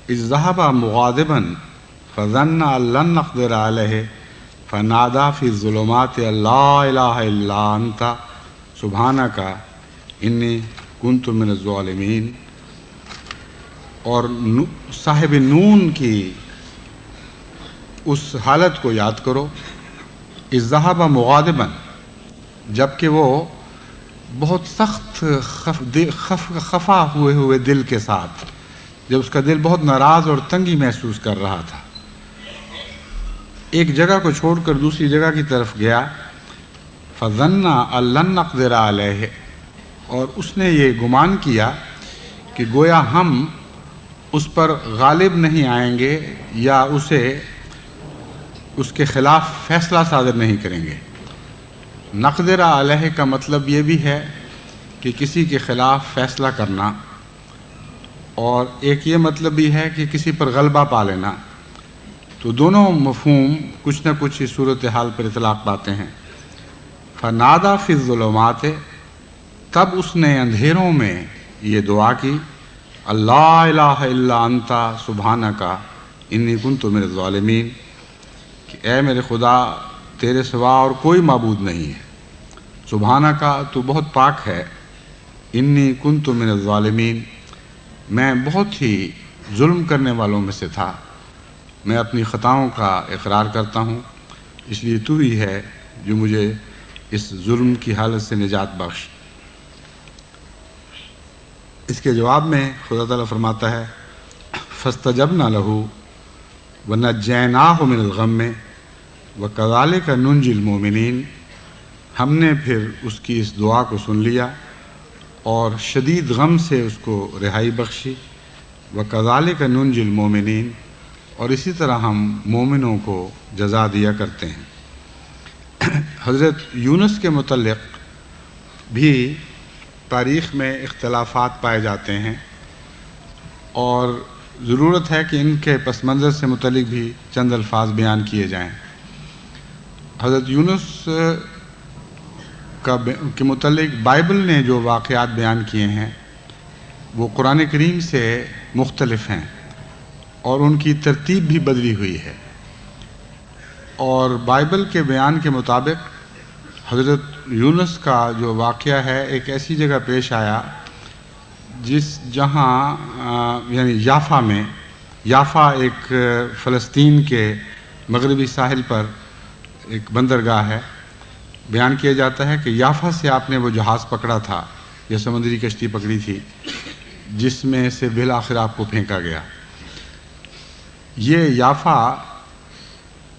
إِذْ ذَهَبَ مُغَاضِبًا فَظَنَّ أَن لَّن نَّقْدِرَ عَلَيْهِ فَنَادَىٰ فِي الظُّلُمَاتِ أَن لَّا إِلَٰهَ إِلَّا أَنتَ سُبْحَانَكَ إِنِّي كُنتُ مِنَ الظَّالِمِينَ۔ اور صاحب نون کی اس حالت کو یاد کرو، اذ ذهب مغاضبا، جب کہ وہ بہت سخت خفا ہوئے دل کے ساتھ، جب اس کا دل بہت ناراض اور تنگی محسوس کر رہا تھا، ایک جگہ کو چھوڑ کر دوسری جگہ کی طرف گیا، فظن ان لن نقدر علیہ، اور اس نے یہ گمان کیا کہ گویا ہم اس پر غالب نہیں آئیں گے یا اس کے خلاف فیصلہ صادر نہیں کریں گے۔ نقدر علیہ کا مطلب یہ بھی ہے کہ کسی کے خلاف فیصلہ کرنا، اور ایک یہ مطلب بھی ہے کہ کسی پر غلبہ پا لینا، تو دونوں مفہوم کچھ نہ کچھ اس صورتحال پر اطلاق پاتے ہیں۔ فنادیٰ فی الظلمات، تب اس نے اندھیروں میں یہ دعا کی، اللہ الہ الا انت سبحانک انی کنت من الظالمین، کہ اے میرے خدا تیرے سوا اور کوئی معبود نہیں ہے، سبحانک تو بہت پاک ہے، انی کنت من الظالمین میں بہت ہی ظلم کرنے والوں میں سے تھا، میں اپنی خطاؤں کا اقرار کرتا ہوں، اس لیے تو ہی ہے جو مجھے اس ظلم کی حالت سے نجات بخش۔ اس کے جواب میں خدا تعالیٰ فرماتا ہے فاستجبنا لہ ونجیناہ من الغم وکذالک ننجی المؤمنین، ہم نے پھر اس کی اس دعا کو سن لیا اور شدید غم سے اس کو رہائی بخشی، وکذالک ننجی المؤمنین، اور اسی طرح ہم مومنوں کو جزا دیا کرتے ہیں۔ حضرت یونس کے متعلق بھی تاریخ میں اختلافات پائے جاتے ہیں، اور ضرورت ہے کہ ان کے پس منظر سے متعلق بھی چند الفاظ بیان کیے جائیں۔ حضرت یونس کے متعلق بائبل نے جو واقعات بیان کیے ہیں وہ قرآن کریم سے مختلف ہیں، اور ان کی ترتیب بھی بدلی ہوئی ہے، اور بائبل کے بیان کے مطابق حضرت یونس کا جو واقعہ ہے ایک ایسی جگہ پیش آیا جہاں یعنی یافا میں، یافا ایک فلسطین کے مغربی ساحل پر ایک بندرگاہ ہے۔ بیان کیا جاتا ہے کہ یافا سے آپ نے وہ جہاز پکڑا تھا یا سمندری کشتی پکڑی تھی جس میں سے بالآخر آپ کو پھینکا گیا۔ یہ یافا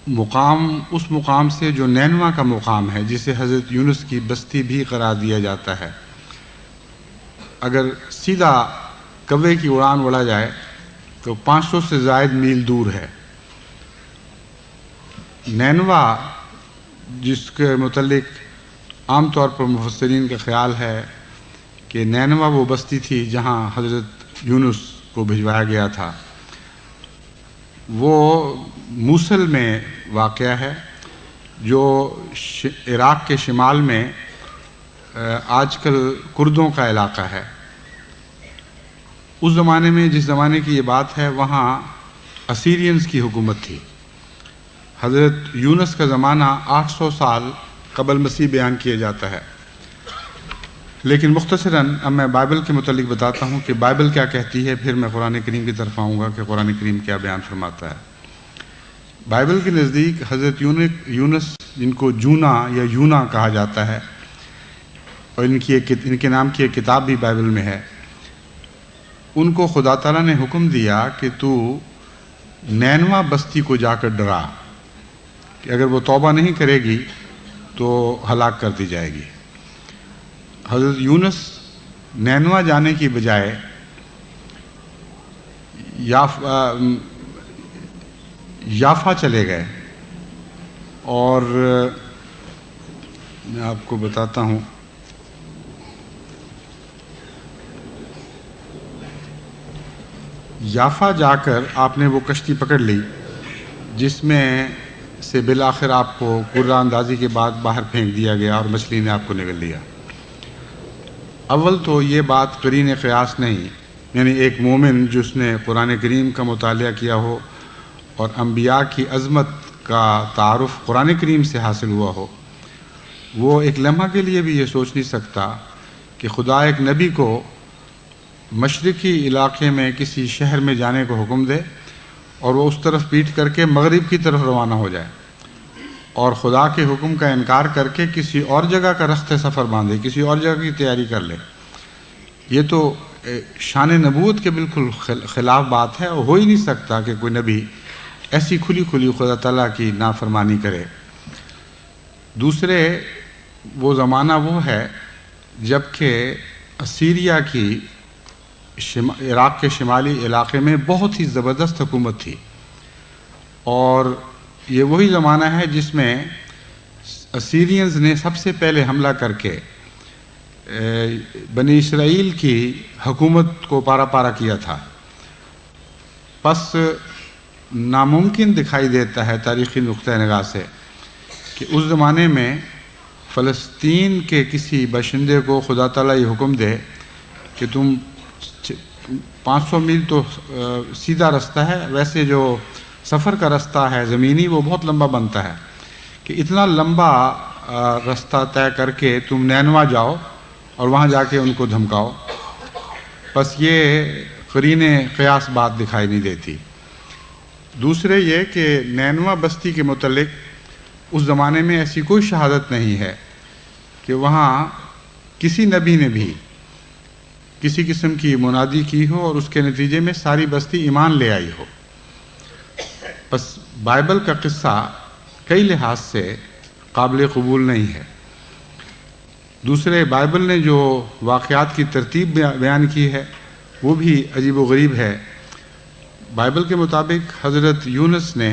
مقام اس مقام سے جو نینوا کا مقام ہے، جسے حضرت یونس کی بستی بھی قرار دیا جاتا ہے، اگر سیدھا کوے کی اڑان اڑا جائے تو 500 سے زائد میل دور ہے۔ نینوا جس کے متعلق عام طور پر مفسرین کا خیال ہے کہ نینوا وہ بستی تھی جہاں حضرت یونس کو بھجوایا گیا تھا، وہ موصل میں واقع ہے، جو عراق کے شمال میں آج کل کردوں کا علاقہ ہے۔ اس زمانے میں، جس زمانے کی یہ بات ہے، وہاں اسیرینز کی حکومت تھی۔ حضرت یونس کا زمانہ 800 سال قبل مسیح بیان کیا جاتا ہے، لیکن مختصراً اب میں بائبل کے متعلق بتاتا ہوں کہ بائبل کیا کہتی ہے، پھر میں قرآن کریم کی طرف آؤں گا کہ قرآن کریم کیا بیان فرماتا ہے۔ بائبل کے نزدیک حضرت یونس، جن کو جونا یا یونا کہا جاتا ہے، اور ان کے نام کی ایک کتاب بھی بائبل میں ہے، ان کو خدا تعالیٰ نے حکم دیا کہ تو نینوا بستی کو جا کر ڈرا کہ اگر وہ توبہ نہیں کرے گی تو ہلاک کر دی جائے گی۔ حضرت یونس نینوا جانے کی بجائے یافا چلے گئے، اور میں آپ کو بتاتا ہوں، یافا جا کر آپ نے وہ کشتی پکڑ لی جس میں سے بالآخر آپ کو قرہ اندازی کے بعد باہر پھینک دیا گیا اور مچھلی نے آپ کو نگل لیا۔ اول تو یہ بات قرین قیاس نہیں، یعنی ایک مومن جس نے قرآن کریم کا مطالعہ کیا ہو اور انبیاء کی عظمت کا تعارف قرآن کریم سے حاصل ہوا ہو، وہ ایک لمحہ کے لیے بھی یہ سوچ نہیں سکتا کہ خدا ایک نبی کو مشرقی علاقے میں کسی شہر میں جانے کو حکم دے اور وہ اس طرف پیٹ کر کے مغرب کی طرف روانہ ہو جائے۔ اور خدا کے حکم کا انکار کر کے کسی اور جگہ کا رخت سفر باندھے، کسی اور جگہ کی تیاری کر لے، یہ تو شان نبوت کے بالکل خلاف بات ہے، اور ہو ہی نہیں سکتا کہ کوئی نبی ایسی کھلی کھلی خدا تعالیٰ کی نافرمانی کرے۔ دوسرے، وہ زمانہ وہ ہے جب کہ اسیریا کی عراق کے شمالی علاقے میں بہت ہی زبردست حکومت تھی، اور یہ وہی زمانہ ہے جس میں اسیرینز نے سب سے پہلے حملہ کر کے بنی اسرائیل کی حکومت کو پارا پارا کیا تھا۔ پس ناممکن دکھائی دیتا ہے تاریخی نقطہ نگاہ سے کہ اس زمانے میں فلسطین کے کسی باشندے کو خدا تعالیٰ یہ حکم دے کہ تم 500 میل تو سیدھا رستہ ہے، ویسے جو سفر کا رستہ ہے زمینی وہ بہت لمبا بنتا ہے، کہ اتنا لمبا رستہ طے کر کے تم نینوا جاؤ اور وہاں جا کے ان کو دھمکاؤ۔ بس یہ قرین قیاس بات دکھائی نہیں دیتی۔ دوسرے یہ کہ نینوا بستی کے متعلق اس زمانے میں ایسی کوئی شہادت نہیں ہے کہ وہاں کسی نبی نے بھی کسی قسم کی منادی کی ہو اور اس کے نتیجے میں ساری بستی ایمان لے آئی ہو۔ بس بائبل کا قصہ کئی لحاظ سے قابل قبول نہیں ہے۔ دوسرے، بائبل نے جو واقعات کی ترتیب بیان کی ہے وہ بھی عجیب و غریب ہے۔ بائبل کے مطابق حضرت یونس نے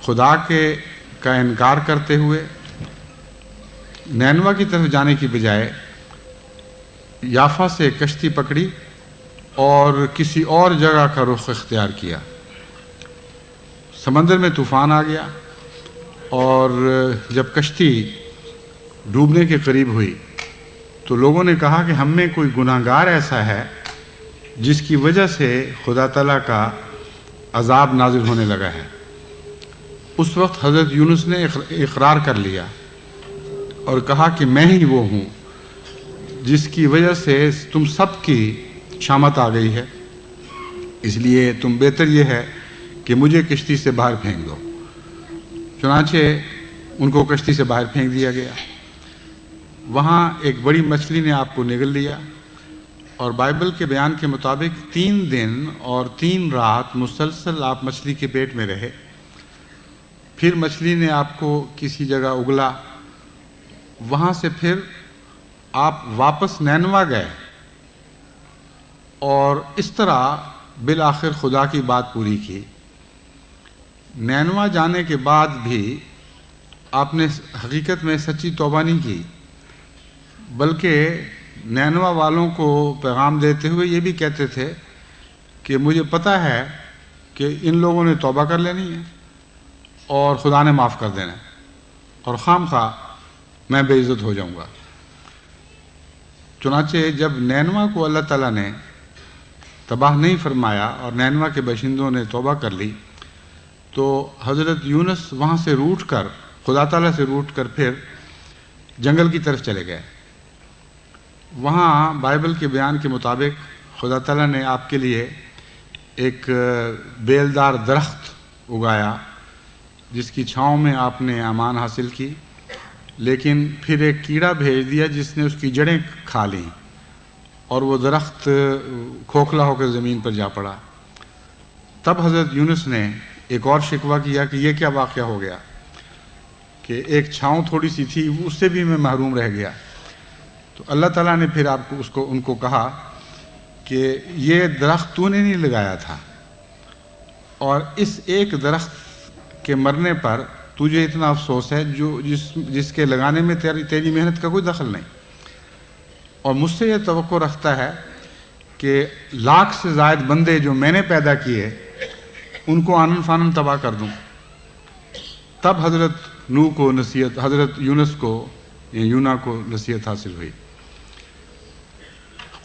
خدا کا انکار کرتے ہوئے نینوا کی طرف جانے کی بجائے یافا سے کشتی پکڑی اور کسی اور جگہ کا رخ اختیار کیا۔ سمندر میں طوفان آ گیا، اور جب کشتی ڈوبنے کے قریب ہوئی تو لوگوں نے کہا کہ ہم میں کوئی گناہگار ایسا ہے جس کی وجہ سے خدا تعالیٰ کا عذاب نازل ہونے لگا ہے۔ اس وقت حضرت یونس نے اقرار کر لیا اور کہا کہ میں ہی وہ ہوں جس کی وجہ سے تم سب کی شامت آ گئی ہے، اس لیے تم بہتر یہ ہے کہ مجھے کشتی سے باہر پھینک دو۔ چنانچہ ان کو کشتی سے باہر پھینک دیا گیا۔ وہاں ایک بڑی مچھلی نے آپ کو نگل لیا، اور بائبل کے بیان کے مطابق 3 دن اور 3 رات مسلسل آپ مچھلی کے پیٹ میں رہے۔ پھر مچھلی نے آپ کو کسی جگہ اگلا، وہاں سے پھر آپ واپس نینوا گئے، اور اس طرح بالآخر خدا کی بات پوری کی۔ نینوا جانے کے بعد بھی آپ نے حقیقت میں سچی توبہ نہیں کی، بلکہ نینوا والوں کو پیغام دیتے ہوئے یہ بھی کہتے تھے کہ مجھے پتہ ہے کہ ان لوگوں نے توبہ کر لینی ہے اور خدا نے معاف کر دینا ہے، اور خام خواہ میں بے عزت ہو جاؤں گا۔ چنانچہ جب نینوا کو اللہ تعالیٰ نے تباہ نہیں فرمایا اور نینوا کے باشندوں نے توبہ کر لی، تو حضرت یونس وہاں سے روٹ کر، خدا تعالیٰ سے روٹ کر پھر جنگل کی طرف چلے گئے۔ وہاں بائبل کے بیان کے مطابق خدا تعالیٰ نے آپ کے لیے ایک بیلدار درخت اگایا جس کی چھاؤں میں آپ نے امان حاصل کی، لیکن پھر ایک کیڑا بھیج دیا جس نے اس کی جڑیں کھا لیں، اور وہ درخت کھوکھلا ہو کر زمین پر جا پڑا۔ تب حضرت یونس نے ایک اور شکوہ کیا کہ یہ کیا واقعہ ہو گیا کہ ایک چھاؤں تھوڑی سی تھی، اس سے بھی میں محروم رہ گیا۔ تو اللہ تعالیٰ نے پھر ان کو کہا کہ یہ درخت تو نے نہیں لگایا تھا، اور اس ایک درخت کے مرنے پر تجھے اتنا افسوس ہے جس کے لگانے میں تیری محنت کا کوئی دخل نہیں، اور مجھ سے یہ توقع رکھتا ہے کہ 1,00,000 سے زائد بندے جو میں نے پیدا کیے ان کو آنن فانن تباہ کر دوں۔ تب حضرت یونس کو یونا کو نصیحت حاصل ہوئی۔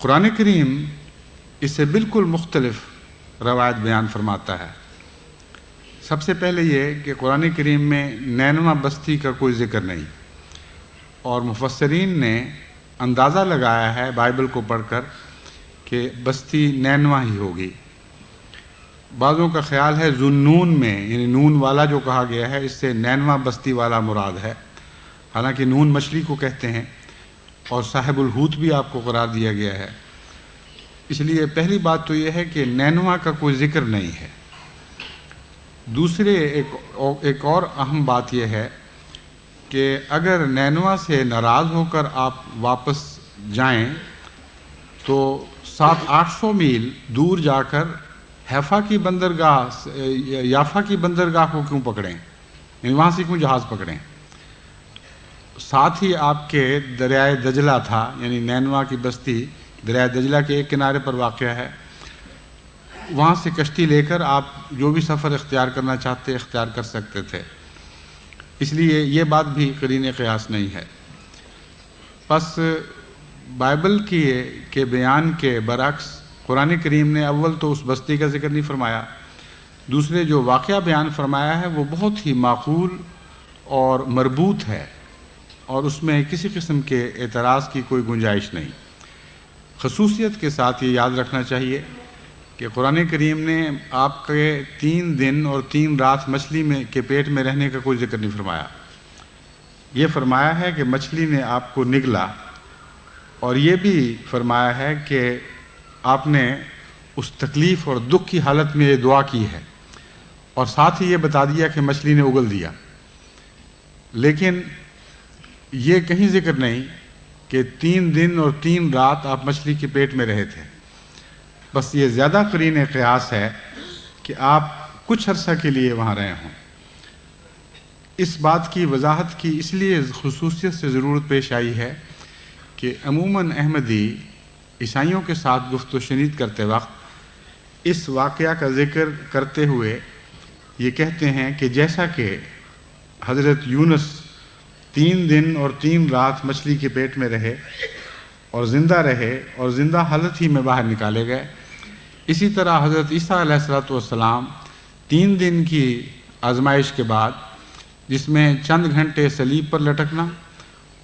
قرآن کریم اس سے بالکل مختلف روایت بیان فرماتا ہے۔ سب سے پہلے یہ کہ قرآن کریم میں نینوا بستی کا کوئی ذکر نہیں، اور مفسرین نے اندازہ لگایا ہے بائبل کو پڑھ کر کہ بستی نینوا ہی ہوگی۔ بعضوں کا خیال ہے ذُنُّون میں، یعنی نون والا جو کہا گیا ہے، اس سے نینوا بستی والا مراد ہے، حالانکہ نون مچھلی کو کہتے ہیں اور صاحب الحوت بھی آپ کو قرار دیا گیا ہے۔ اس لیے پہلی بات تو یہ ہے کہ نینوا کا کوئی ذکر نہیں ہے۔ دوسرے ایک اور اہم بات یہ ہے کہ اگر نینوا سے ناراض ہو کر آپ واپس جائیں تو 700-800 میل دور جا کر یافا کی بندرگاہ کو کیوں پکڑیں، یعنی وہاں سے کیوں جہاز پکڑیں؟ ساتھ ہی آپ کے دریائے دجلہ تھا، یعنی نینوا کی بستی دریائے دجلہ کے ایک کنارے پر واقع ہے، وہاں سے کشتی لے کر آپ جو بھی سفر اختیار کرنا چاہتے اختیار کر سکتے تھے۔ اس لیے یہ بات بھی قرین قیاس نہیں ہے۔ پس بائبل کے بیان کے برعکس قرآن کریم نے اول تو اس بستی کا ذکر نہیں فرمایا، دوسرے جو واقعہ بیان فرمایا ہے وہ بہت ہی معقول اور مربوط ہے، اور اس میں کسی قسم کے اعتراض کی کوئی گنجائش نہیں۔ خصوصیت کے ساتھ یہ یاد رکھنا چاہیے کہ قرآن کریم نے آپ کے 3 دن اور 3 رات مچھلی کے پیٹ میں رہنے کا کوئی ذکر نہیں فرمایا۔ یہ فرمایا ہے کہ مچھلی نے آپ کو نگلا، اور یہ بھی فرمایا ہے کہ آپ نے اس تکلیف اور دکھ کی حالت میں یہ دعا کی ہے، اور ساتھ ہی یہ بتا دیا کہ مچھلی نے اگل دیا۔ لیکن یہ کہیں ذکر نہیں کہ 3 دن اور 3 رات آپ مچھلی کے پیٹ میں رہے تھے۔ بس یہ زیادہ قرین قیاس ہے کہ آپ کچھ عرصہ کے لیے وہاں رہے ہوں۔ اس بات کی وضاحت کی اس لیے خصوصیت سے ضرورت پیش آئی ہے کہ عموماً احمدی عیسائیوں کے ساتھ گفت و شنید کرتے وقت اس واقعہ کا ذکر کرتے ہوئے یہ کہتے ہیں کہ جیسا کہ حضرت یونس 3 دن اور 3 رات مچھلی کے پیٹ میں رہے اور زندہ رہے اور زندہ حالت ہی میں باہر نکالے گئے، اسی طرح حضرت عیسیٰ علیہ السلام 3 دن کی آزمائش کے بعد، جس میں چند گھنٹے صلیب پر لٹکنا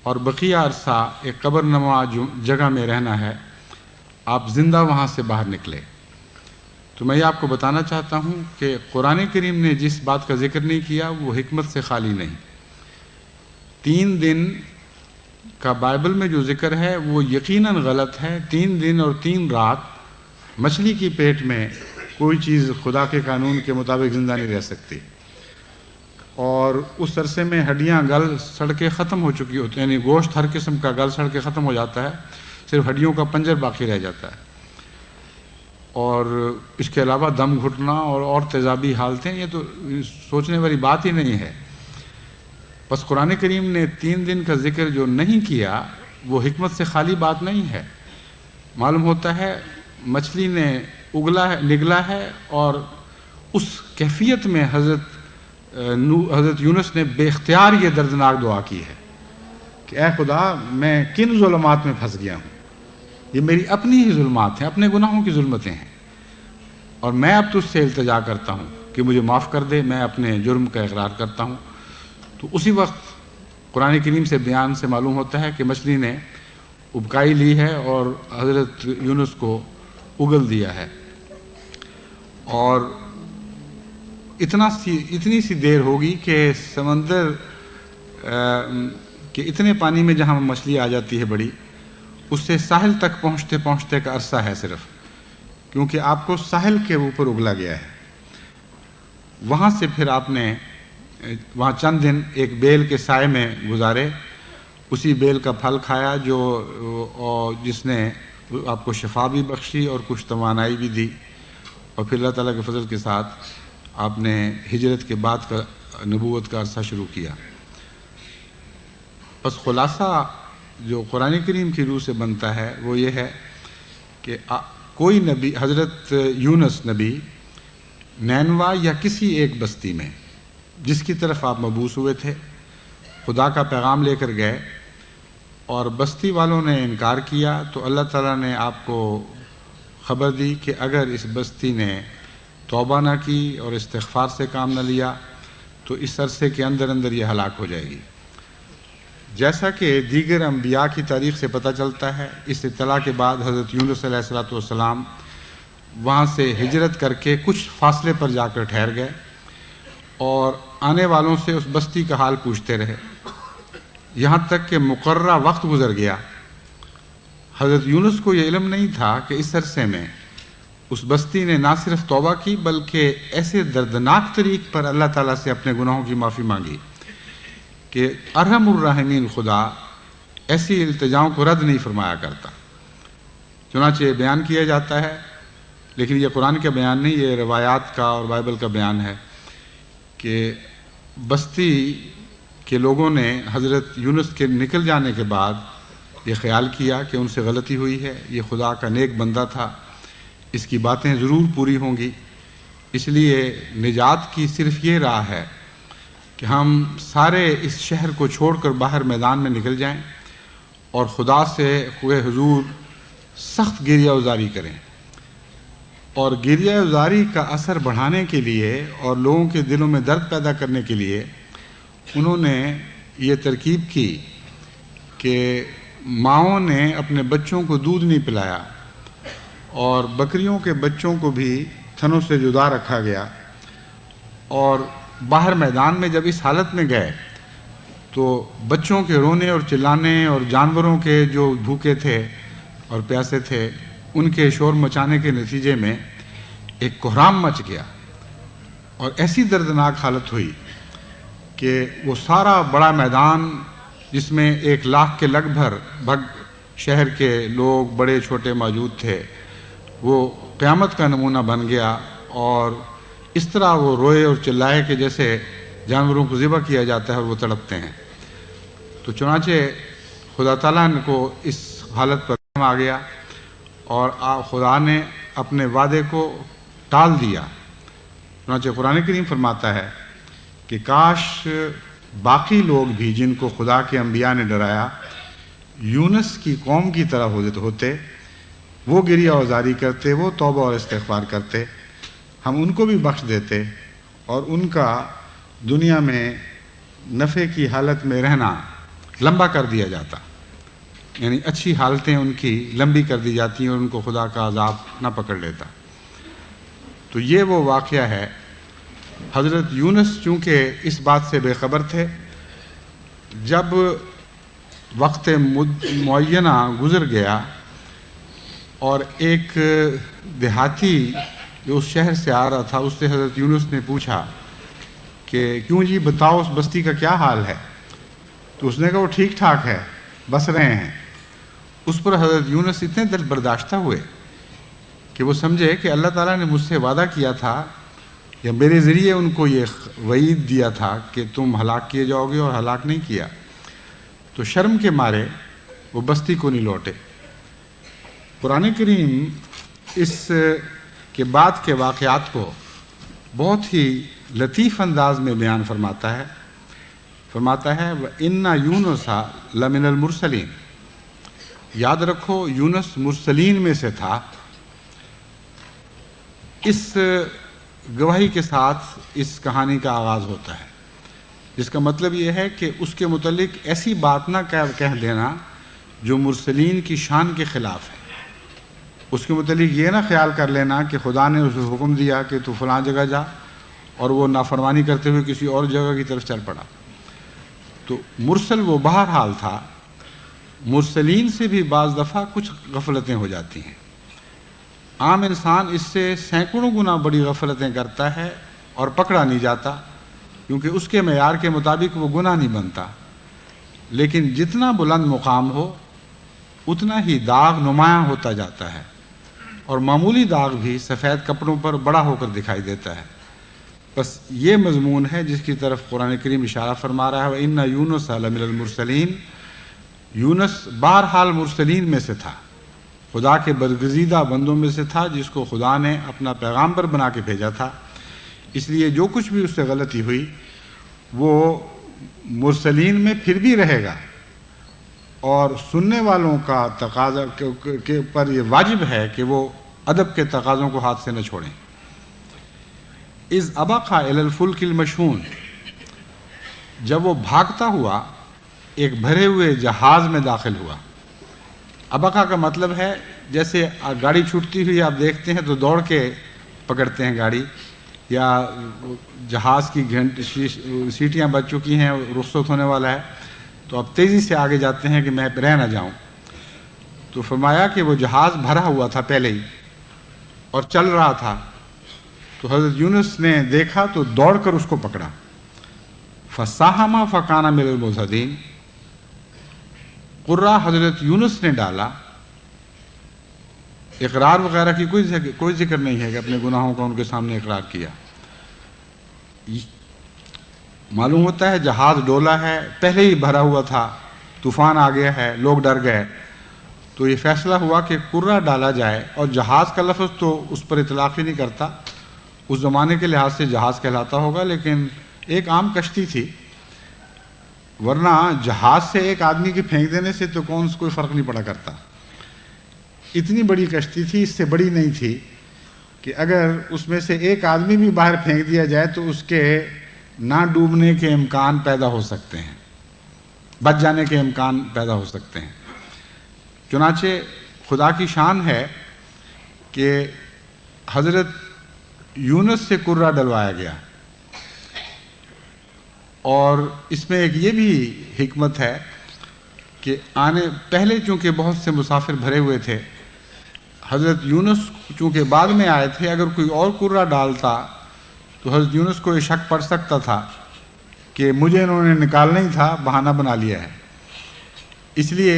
اور بقیہ عرصہ ایک قبر نما جگہ میں رہنا ہے، آپ زندہ وہاں سے باہر نکلے۔ تو میں یہ آپ کو بتانا چاہتا ہوں کہ قرآن کریم نے جس بات کا ذکر نہیں کیا وہ حکمت سے خالی نہیں۔ 3 دن کا بائبل میں جو ذکر ہے وہ یقیناً غلط ہے۔ 3 دن اور 3 رات مچھلی کی پیٹ میں کوئی چیز خدا کے قانون کے مطابق زندہ نہیں رہ سکتی، اور اس عرصے میں ہڈیاں گل سڑ کے ختم ہو چکی ہوتی ہیں، یعنی گوشت ہر قسم کا گل سڑ کے ختم ہو جاتا ہے، صرف ہڈیوں کا پنجر باقی رہ جاتا ہے، اور اس کے علاوہ دم گھٹنا اور تیزابی حالتیں، یہ تو سوچنے والی بات ہی نہیں ہے۔ بس قرآن کریم نے 3 دن کا ذکر جو نہیں کیا وہ حکمت سے خالی بات نہیں ہے۔ معلوم ہوتا ہے مچھلی نے نگلا ہے، اور اس کیفیت میں حضرت یونس نے بے اختیار یہ دردناک دعا کی ہے کہ اے خدا، میں کن ظلمات میں پھنس گیا ہوں، یہ میری اپنی ہی ظلمات ہیں، اپنے گناہوں کی ظلمتیں ہیں، اور میں اب تجھ سے التجا کرتا ہوں کہ مجھے معاف کر دے، میں اپنے جرم کا اقرار کرتا ہوں۔ تو اسی وقت قرآن کریم سے بیان سے معلوم ہوتا ہے کہ مچھلی نے ابکائی لی ہے اور حضرت یونس کو اگل دیا ہے، اور اتنی سی دیر ہوگی کہ سمندر کے اتنے پانی میں جہاں مچھلی آ جاتی ہے بڑی، اس سے ساحل تک پہنچتے پہنچتے کا عرصہ ہے صرف، کیونکہ آپ کو ساحل کے اوپر اگلا گیا ہے۔ وہاں سے پھر آپ نے وہاں چند دن ایک بیل کے سائے میں گزارے، اسی بیل کا پھل کھایا جس نے آپ کو شفا بھی بخشی اور کچھ توانائی بھی دی، اور پھر اللہ تعالیٰ کے فضل کے ساتھ آپ نے ہجرت کے بعد کا نبوت کا عرصہ شروع کیا۔ بس خلاصہ جو قرآن کریم کی روح سے بنتا ہے وہ یہ ہے کہ کوئی نبی، حضرت یونس نبی نینوا یا کسی ایک بستی میں جس کی طرف آپ مبعوث ہوئے تھے، خدا کا پیغام لے کر گئے، اور بستی والوں نے انکار کیا، تو اللہ تعالیٰ نے آپ کو خبر دی کہ اگر اس بستی نے توبہ نہ کی اور استغفار سے کام نہ لیا تو اس عرصے کے اندر اندر یہ ہلاک ہو جائے گی۔ جیسا کہ دیگر انبیاء کی تاریخ سے پتہ چلتا ہے، اس اطلاع کے بعد حضرت یونس علیہ السلام وہاں سے ہجرت کر کے کچھ فاصلے پر جا کر ٹھہر گئے اور آنے والوں سے اس بستی کا حال پوچھتے رہے، یہاں تک کہ مقررہ وقت گزر گیا۔ حضرت یونس کو یہ علم نہیں تھا کہ اس عرصے میں اس بستی نے نہ صرف توبہ کی بلکہ ایسے دردناک طریق پر اللہ تعالیٰ سے اپنے گناہوں کی معافی مانگی کہ ارحم الراحمین خدا ایسی التجاؤں کو رد نہیں فرمایا کرتا۔ چنانچہ بیان کیا جاتا ہے، لیکن یہ قرآن کا بیان نہیں، یہ روایات کا اور بائبل کا بیان ہے کہ بستی کے لوگوں نے حضرت یونس کے نکل جانے کے بعد یہ خیال کیا کہ ان سے غلطی ہوئی ہے، یہ خدا کا نیک بندہ تھا، اس کی باتیں ضرور پوری ہوں گی، اس لیے نجات کی صرف یہ راہ ہے کہ ہم سارے اس شہر کو چھوڑ کر باہر میدان میں نکل جائیں اور خدا سے ہوئے حضور سخت گریہ ازاری کریں۔ اور گریہ ازاری کا اثر بڑھانے کے لیے اور لوگوں کے دلوں میں درد پیدا کرنے کے لیے انہوں نے یہ ترکیب کی کہ ماؤں نے اپنے بچوں کو دودھ نہیں پلایا اور بکریوں کے بچوں کو بھی تھنوں سے جدا رکھا گیا، اور باہر میدان میں جب اس حالت میں گئے تو بچوں کے رونے اور چلانے اور جانوروں کے جو بھوکے تھے اور پیاسے تھے ان کے شور مچانے کے نتیجے میں ایک کوہرام مچ گیا اور ایسی دردناک حالت ہوئی کہ وہ سارا بڑا میدان جس میں 1,00,000 کے لگ بھگ شہر کے لوگ بڑے چھوٹے موجود تھے، وہ قیامت کا نمونہ بن گیا، اور اس طرح وہ روئے اور چلائے کہ جیسے جانوروں کو ذبح کیا جاتا ہے اور وہ تڑپتے ہیں۔ تو چنانچہ خدا تعالیٰ کو اس حالت پر آ گیا اور خدا نے اپنے وعدے کو ٹال دیا۔ چنانچہ قرآن کریم فرماتا ہے کہ کاش باقی لوگ بھی جن کو خدا کے انبیاء نے ڈرایا یونس کی قوم کی طرح ہوتے، وہ گریہ ازاری کرتے، وہ توبہ اور استغفار کرتے، ہم ان کو بھی بخش دیتے اور ان کا دنیا میں نفع کی حالت میں رہنا لمبا کر دیا جاتا، یعنی اچھی حالتیں ان کی لمبی کر دی جاتی ہیں اور ان کو خدا کا عذاب نہ پکڑ لیتا۔ تو یہ وہ واقعہ ہے۔ حضرت یونس چونکہ اس بات سے بے خبر تھے، جب وقت معینہ گزر گیا اور ایک دیہاتی جو اس شہر سے آ رہا تھا اس سے حضرت یونس نے پوچھا کہ کیوں جی بتاؤ اس بستی کا کیا حال ہے؟ تو اس نے کہا وہ ٹھیک ٹھاک ہے، بس رہے ہیں۔ اس پر حضرت یونس اتنے دل برداشتہ ہوئے کہ وہ سمجھے کہ اللہ تعالیٰ نے مجھ سے وعدہ کیا تھا یا میرے ذریعے ان کو یہ وعید دیا تھا کہ تم ہلاک کیے جاؤ گے، اور ہلاک نہیں کیا۔ تو شرم کے مارے وہ بستی کو نہیں لوٹے۔ قرآن کریم اس کے بعد کے واقعات کو بہت ہی لطیف انداز میں بیان فرماتا ہے۔ وَإِنَّ يُونُسَ لَمِنَ الْمُرْسَلِينَ، یاد رکھو یونس مرسلین میں سے تھا۔ اس گواہی کے ساتھ اس کہانی کا آغاز ہوتا ہے، جس کا مطلب یہ ہے کہ اس کے متعلق ایسی بات نہ کہہ دینا جو مرسلین کی شان کے خلاف ہے۔ اس کے متعلق یہ نہ خیال کر لینا کہ خدا نے اسے حکم دیا کہ تو فلاں جگہ جا اور وہ نافرمانی کرتے ہوئے کسی اور جگہ کی طرف چل پڑا۔ تو مرسل وہ بہرحال تھا۔ مرسلین سے بھی بعض دفعہ کچھ غفلتیں ہو جاتی ہیں، عام انسان اس سے سینکڑوں گنا بڑی غفلتیں کرتا ہے اور پکڑا نہیں جاتا، کیونکہ اس کے معیار کے مطابق وہ گناہ نہیں بنتا۔ لیکن جتنا بلند مقام ہو اتنا ہی داغ نمایاں ہوتا جاتا ہے، اور معمولی داغ بھی سفید کپڑوں پر بڑا ہو کر دکھائی دیتا ہے۔ بس یہ مضمون ہے جس کی طرف قرآن کریم اشارہ فرما رہا ہے، وَإِنَّ يُونُسَ لَمِنَ الْمُرْسَلِينَ۔ یونس بہرحال مرسلین میں سے تھا، خدا کے برگزیدہ بندوں میں سے تھا جس کو خدا نے اپنا پیغامبر بنا کے بھیجا تھا۔ اس لیے جو کچھ بھی اس سے غلطی ہوئی وہ مرسلین میں پھر بھی رہے گا، اور سننے والوں کا تقاضا کے پر یہ واجب ہے کہ وہ ادب کے تقاضوں کو ہاتھ سے نہ چھوڑیں۔ اذ ابق الی الفلک المشحون، جب وہ بھاگتا ہوا ایک بھرے ہوئے جہاز میں داخل ہوا۔ ابقا کا مطلب ہے جیسے گاڑی چھوٹتی ہوئی آپ دیکھتے ہیں تو دوڑ کے پکڑتے ہیں گاڑی، یا جہاز کی سیٹیاں بج چکی ہیں، رخصت ہونے والا ہے تو اب تیزی سے آگے جاتے ہیں کہ میں رہ نہ جاؤں. تو فرمایا کہ وہ جہاز بھرا ہوا تھا پہلے ہی اور چل رہا تھا، تو حضرت یونس نے دیکھا تو دوڑ کر اس کو پکڑا. فَسَاهَمَ فَكَانَ مِنَ الْمُدْحَضِينَ. قرہ حضرت یونس نے ڈالا. اقرار وغیرہ کی کوئی ذکر نہیں ہے کہ اپنے گناہوں کا ان کے سامنے اقرار کیا. معلوم ہوتا ہے جہاز ڈولا ہے، پہلے ہی بھرا ہوا تھا، طوفان آ گیا ہے، لوگ ڈر گئے، تو یہ فیصلہ ہوا کہ قرہ ڈالا جائے. اور جہاز کا لفظ تو اس پر اطلاق ہی نہیں کرتا، اس زمانے کے لحاظ سے جہاز کہلاتا ہوگا، لیکن ایک عام کشتی تھی، ورنہ جہاز سے ایک آدمی کے پھینک دینے سے تو کوئی فرق نہیں پڑا کرتا. اتنی بڑی کشتی تھی، اس سے بڑی نہیں تھی کہ اگر اس میں سے ایک آدمی بھی باہر پھینک دیا جائے تو اس کے نہ ڈوبنے کے امکان پیدا ہو سکتے ہیں، بچ جانے کے امکان پیدا ہو سکتے ہیں. چنانچہ خدا کی شان ہے کہ حضرت یونس سے قرہ ڈلوایا گیا. اور اس میں ایک یہ بھی حکمت ہے کہ پہلے چونکہ بہت سے مسافر بھرے ہوئے تھے، حضرت یونس چونکہ بعد میں آئے تھے، اگر کوئی اور قرہ ڈالتا تو حضرت یونس کو یہ شک پڑ سکتا تھا کہ مجھے انہوں نے نکالنا ہی تھا، بہانہ بنا لیا ہے. اس لیے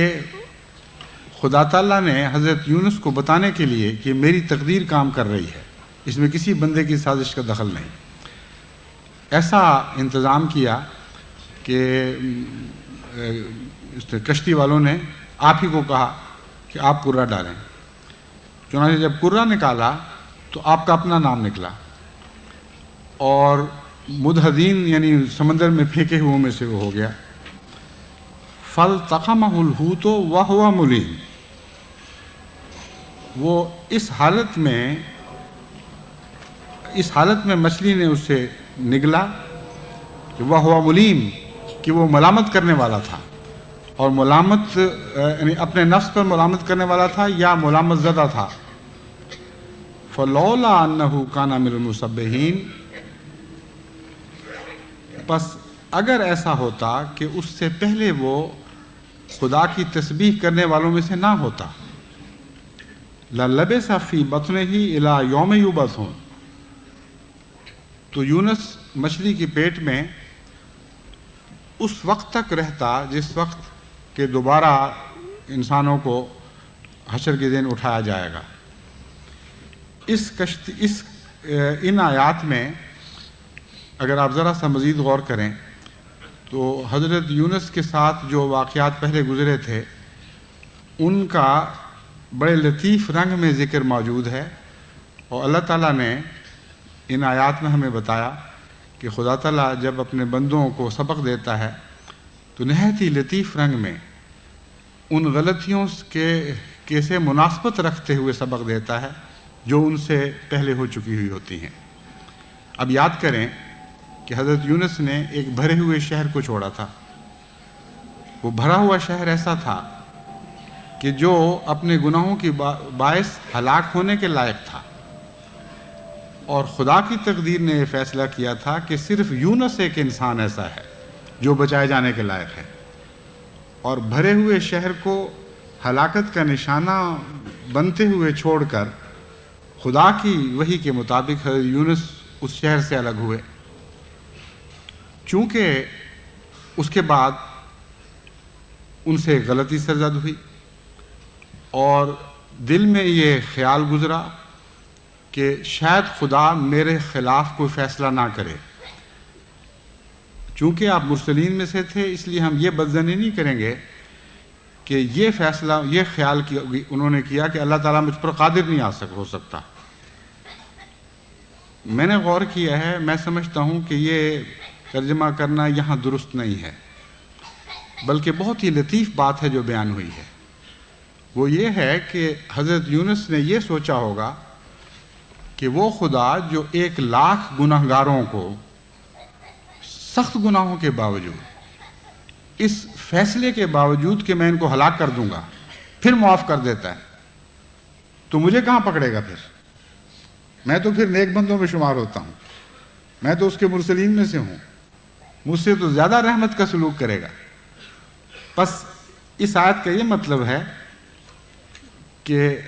خدا تعالیٰ نے حضرت یونس کو بتانے کے لیے کہ میری تقدیر کام کر رہی ہے، اس میں کسی بندے کی سازش کا دخل نہیں، ایسا انتظام کیا کہ کشتی والوں نے آپ ہی کو کہا کہ آپ قرہ ڈالیں. چنانچہ جب قرہ نکالا تو آپ کا اپنا نام نکلا، اور مدحضین یعنی سمندر میں پھینکے ہوئے میں سے وہ ہو گیا. فَالْتَقَمَهُ الْحُوتُ وَهُوَ مُلِيمٌ. وہ اس حالت میں مچھلی نے اسے نگلا کہ وَهُوَ مُلِيمٌ، کہ وہ ملامت کرنے والا تھا، اور ملامت یعنی اپنے نفس پر ملامت کرنے والا تھا یا ملامت زدہ تھا. فَلَوْلَا أَنَّهُ كَانَ مِنَ الْمُسَبِّحِينَ. پس اگر ایسا ہوتا کہ اس سے پہلے وہ خدا کی تسبیح کرنے والوں میں سے نہ ہوتا، لَلَبِثَ فِي بَطْنِهِ إِلَىٰ يَوْمِ يُبْعَثُونَ. تو یونس مچھلی کے پیٹ میں اس وقت تک رہتا جس وقت کہ دوبارہ انسانوں کو حشر کے دن اٹھایا جائے گا. ان آیات میں اگر آپ ذرا سا مزید غور کریں تو حضرت یونس کے ساتھ جو واقعات پہلے گزرے تھے ان کا بڑے لطیف رنگ میں ذکر موجود ہے. اور اللہ تعالیٰ نے ان آیات میں ہمیں بتایا کہ خدا تعالیٰ جب اپنے بندوں کو سبق دیتا ہے تو نہایت ہی لطیف رنگ میں ان غلطیوں کے سے مناسبت رکھتے ہوئے سبق دیتا ہے جو ان سے پہلے ہو چکی ہوئی ہوتی ہیں. اب یاد کریں کہ حضرت یونس نے ایک بھرے ہوئے شہر کو چھوڑا تھا. وہ بھرا ہوا شہر ایسا تھا کہ جو اپنے گناہوں کی باعث ہلاک ہونے کے لائق تھا، اور خدا کی تقدیر نے یہ فیصلہ کیا تھا کہ صرف یونس ایک انسان ایسا ہے جو بچائے جانے کے لائق ہے. اور بھرے ہوئے شہر کو ہلاکت کا نشانہ بنتے ہوئے چھوڑ کر خدا کی وحی کے مطابق حضرت یونس اس شہر سے الگ ہوئے. چونکہ اس کے بعد ان سے غلطی سرزد ہوئی اور دل میں یہ خیال گزرا کہ شاید خدا میرے خلاف کوئی فیصلہ نہ کرے. چونکہ آپ مرسلین میں سے تھے اس لیے ہم یہ بدظنی نہیں کریں گے کہ یہ فیصلہ یہ خیال انہوں نے کیا کہ اللہ تعالیٰ مجھ پر قادر نہیں ہو سکتا. میں نے غور کیا ہے، میں سمجھتا ہوں کہ یہ ترجمہ کرنا یہاں درست نہیں ہے، بلکہ بہت ہی لطیف بات ہے جو بیان ہوئی ہے. وہ یہ ہے کہ حضرت یونس نے یہ سوچا ہوگا کہ وہ خدا جو 1,00,000 گناہگاروں کو سخت گناہوں کے باوجود، اس فیصلے کے باوجود کہ میں ان کو ہلاک کر دوں گا، پھر معاف کر دیتا ہے، تو مجھے کہاں پکڑے گا؟ پھر میں تو پھر نیک بندوں میں شمار ہوتا ہوں، میں تو اس کے مرسلین میں سے ہوں، مجھ سے تو زیادہ رحمت کا سلوک کرے گا۔ بس اس آیت کا یہ مطلب ہے کہ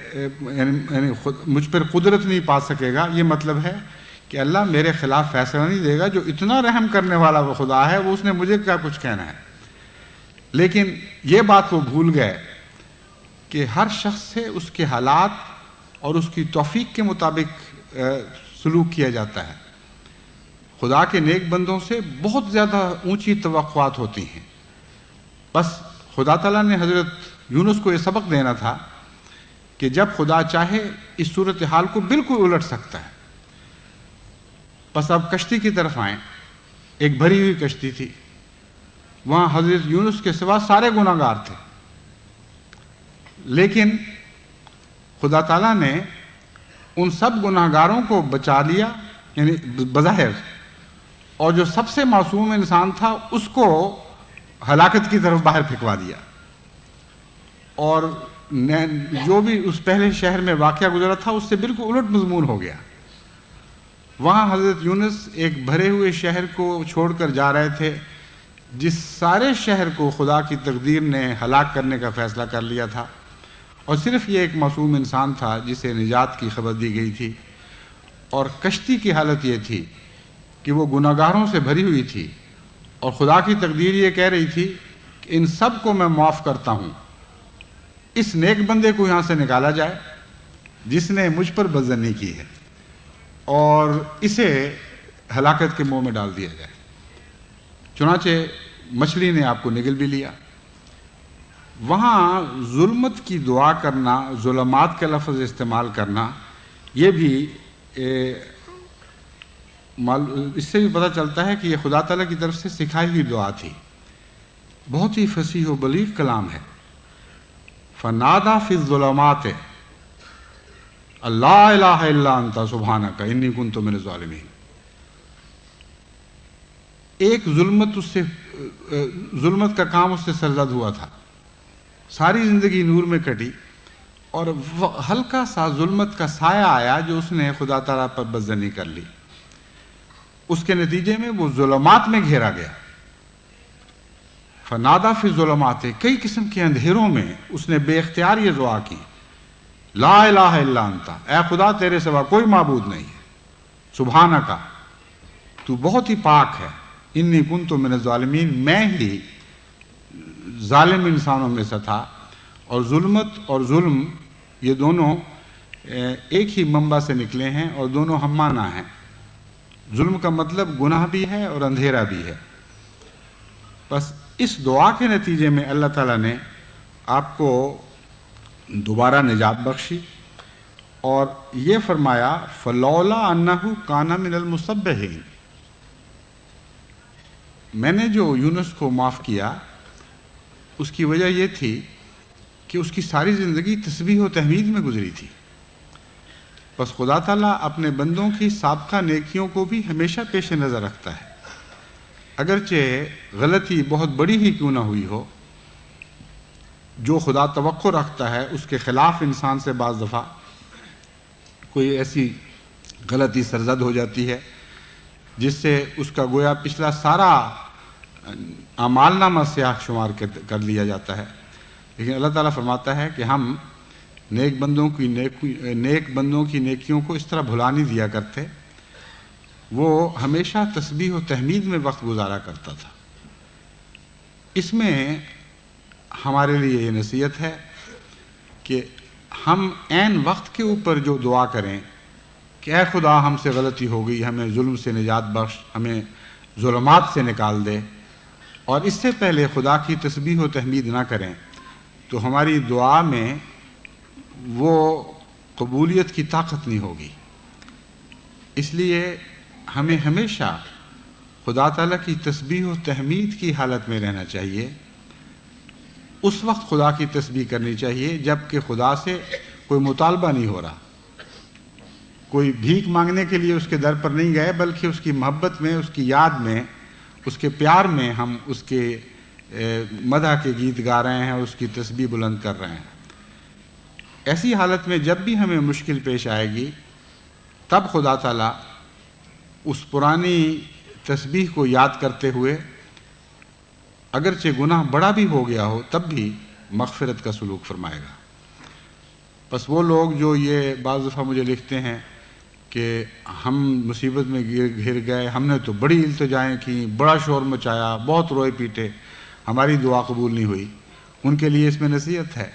یعنی مجھ پر قدرت نہیں پا سکے گا، یہ مطلب ہے کہ اللہ میرے خلاف فیصلہ نہیں دے گا، جو اتنا رحم کرنے والا وہ خدا ہے وہ اس نے مجھے کیا کچھ کہنا ہے۔ لیکن یہ بات وہ بھول گئے کہ ہر شخص سے اس کے حالات اور اس کی توفیق کے مطابق سلوک کیا جاتا ہے۔ خدا کے نیک بندوں سے بہت زیادہ اونچی توقعات ہوتی ہیں، بس خدا تعالیٰ نے حضرت یونس کو یہ سبق دینا تھا کہ جب خدا چاہے اس صورتحال کو بالکل الٹ سکتا ہے۔ بس اب کشتی کی طرف آئیں، ایک بھری ہوئی کشتی تھی، وہاں حضرت یونس کے سوا سارے گناہ گار تھے، لیکن خدا تعالیٰ نے ان سب گناہ گاروں کو بچا لیا، یعنی بظاہر، اور جو سب سے معصوم انسان تھا اس کو ہلاکت کی طرف باہر پھینکوا دیا، اور جو بھی اس پہلے شہر میں واقعہ گزرا تھا اس سے بالکل الٹ مضمون ہو گیا۔ وہاں حضرت یونس ایک بھرے ہوئے شہر کو چھوڑ کر جا رہے تھے، جس سارے شہر کو خدا کی تقدیر نے ہلاک کرنے کا فیصلہ کر لیا تھا، اور صرف یہ ایک معصوم انسان تھا جسے نجات کی خبر دی گئی تھی۔ اور کشتی کی حالت یہ تھی کہ وہ گناہ گاروں سے بھری ہوئی تھی، اور خدا کی تقدیر یہ کہہ رہی تھی کہ ان سب کو میں معاف کرتا ہوں، اس نیک بندے کو یہاں سے نکالا جائے جس نے مجھ پر بدظنی کی ہے، اور اسے ہلاکت کے منہ میں ڈال دیا جائے۔ چنانچہ مچھلی نے آپ کو نگل بھی لیا۔ وہاں ظلمت کی دعا کرنا، ظلمات کا لفظ استعمال کرنا، یہ بھی اس سے بھی پتہ چلتا ہے کہ یہ خدا تعالیٰ کی طرف سے سکھائی ہوئی دعا تھی۔ بہت ہی فصیح و بلیغ کلام ہے۔ فنادا فی الظلمات اللہ الہ الا انت سبحانک انی کنت من الظالمین۔ ایک ظلمت کا کام اس سے سرزد ہوا تھا، ساری زندگی نور میں کٹی، اور ہلکا سا ظلمت کا سایہ آیا جو اس نے خدا تعالیٰ پر بدظنی کر لی، اس کے نتیجے میں وہ ظلمات میں گھیرا گیا۔ فنادا فی الظلمات، کئی قسم کے اندھیروں میں اس نے بے اختیار یہ دعا کی، لا الہ الا انت، اے خدا تیرے سوا کوئی معبود نہیں ہے، سبحانک، تو بہت ہی پاک ہے، انی کنت من الظالمین، میں ہی ظالم انسانوں میں سے تھا۔ اور ظلمت اور ظلم یہ دونوں ایک ہی منبع سے نکلے ہیں اور دونوں ہم معنی ہیں۔ ظلم کا مطلب گناہ بھی ہے اور اندھیرا بھی ہے۔ بس اس دعا کے نتیجے میں اللہ تعالیٰ نے آپ کو دوبارہ نجات بخشی، اور یہ فرمایا فلولا انہ کان من المسبحین، میں نے جو یونس کو معاف کیا اس کی وجہ یہ تھی کہ اس کی ساری زندگی تسبیح و تحمید میں گزری تھی۔ بس خدا تعالیٰ اپنے بندوں کی سابقہ نیکیوں کو بھی ہمیشہ پیش نظر رکھتا ہے، اگرچہ غلطی بہت بڑی ہی کیوں نہ ہوئی ہو۔ جو خدا توقع رکھتا ہے اس کے خلاف انسان سے بعض دفعہ کوئی ایسی غلطی سرزد ہو جاتی ہے جس سے اس کا گویا پچھلا سارا اعمال نامہ سیاہ شمار کر لیا جاتا ہے، لیکن اللہ تعالیٰ فرماتا ہے کہ ہم نیک بندوں کی نیکیوں کو اس طرح بھلا نہیں دیا کرتے۔ وہ ہمیشہ تسبیح و تحمید میں وقت گزارا کرتا تھا۔ اس میں ہمارے لیے یہ نصیحت ہے کہ ہم عین وقت کے اوپر جو دعا کریں کہ اے خدا ہم سے غلطی ہو گئی، ہمیں ظلم سے نجات بخش، ہمیں ظلمات سے نکال دے، اور اس سے پہلے خدا کی تسبیح و تحمید نہ کریں تو ہماری دعا میں وہ قبولیت کی طاقت نہیں ہوگی۔ اس لیے ہمیں ہمیشہ خدا تعالیٰ کی تسبیح و تحمید کی حالت میں رہنا چاہیے۔ اس وقت خدا کی تسبیح کرنی چاہیے جب کہ خدا سے کوئی مطالبہ نہیں ہو رہا، کوئی بھیک مانگنے کے لیے اس کے در پر نہیں گئے، بلکہ اس کی محبت میں، اس کی یاد میں، اس کے پیار میں ہم اس کے مدح کے گیت گا رہے ہیں، اس کی تسبیح بلند کر رہے ہیں۔ ایسی حالت میں جب بھی ہمیں مشکل پیش آئے گی تب خدا تعالیٰ اس پرانی تسبیح کو یاد کرتے ہوئے اگرچہ گناہ بڑا بھی ہو گیا ہو تب بھی مغفرت کا سلوک فرمائے گا۔ بس وہ لوگ جو یہ بعض دفعہ مجھے لکھتے ہیں کہ ہم مصیبت میں گھر گئے، ہم نے تو بڑی التجائیں کی، بڑا شور مچایا، بہت روئے پیٹے، ہماری دعا قبول نہیں ہوئی، ان کے لیے اس میں نصیحت ہے۔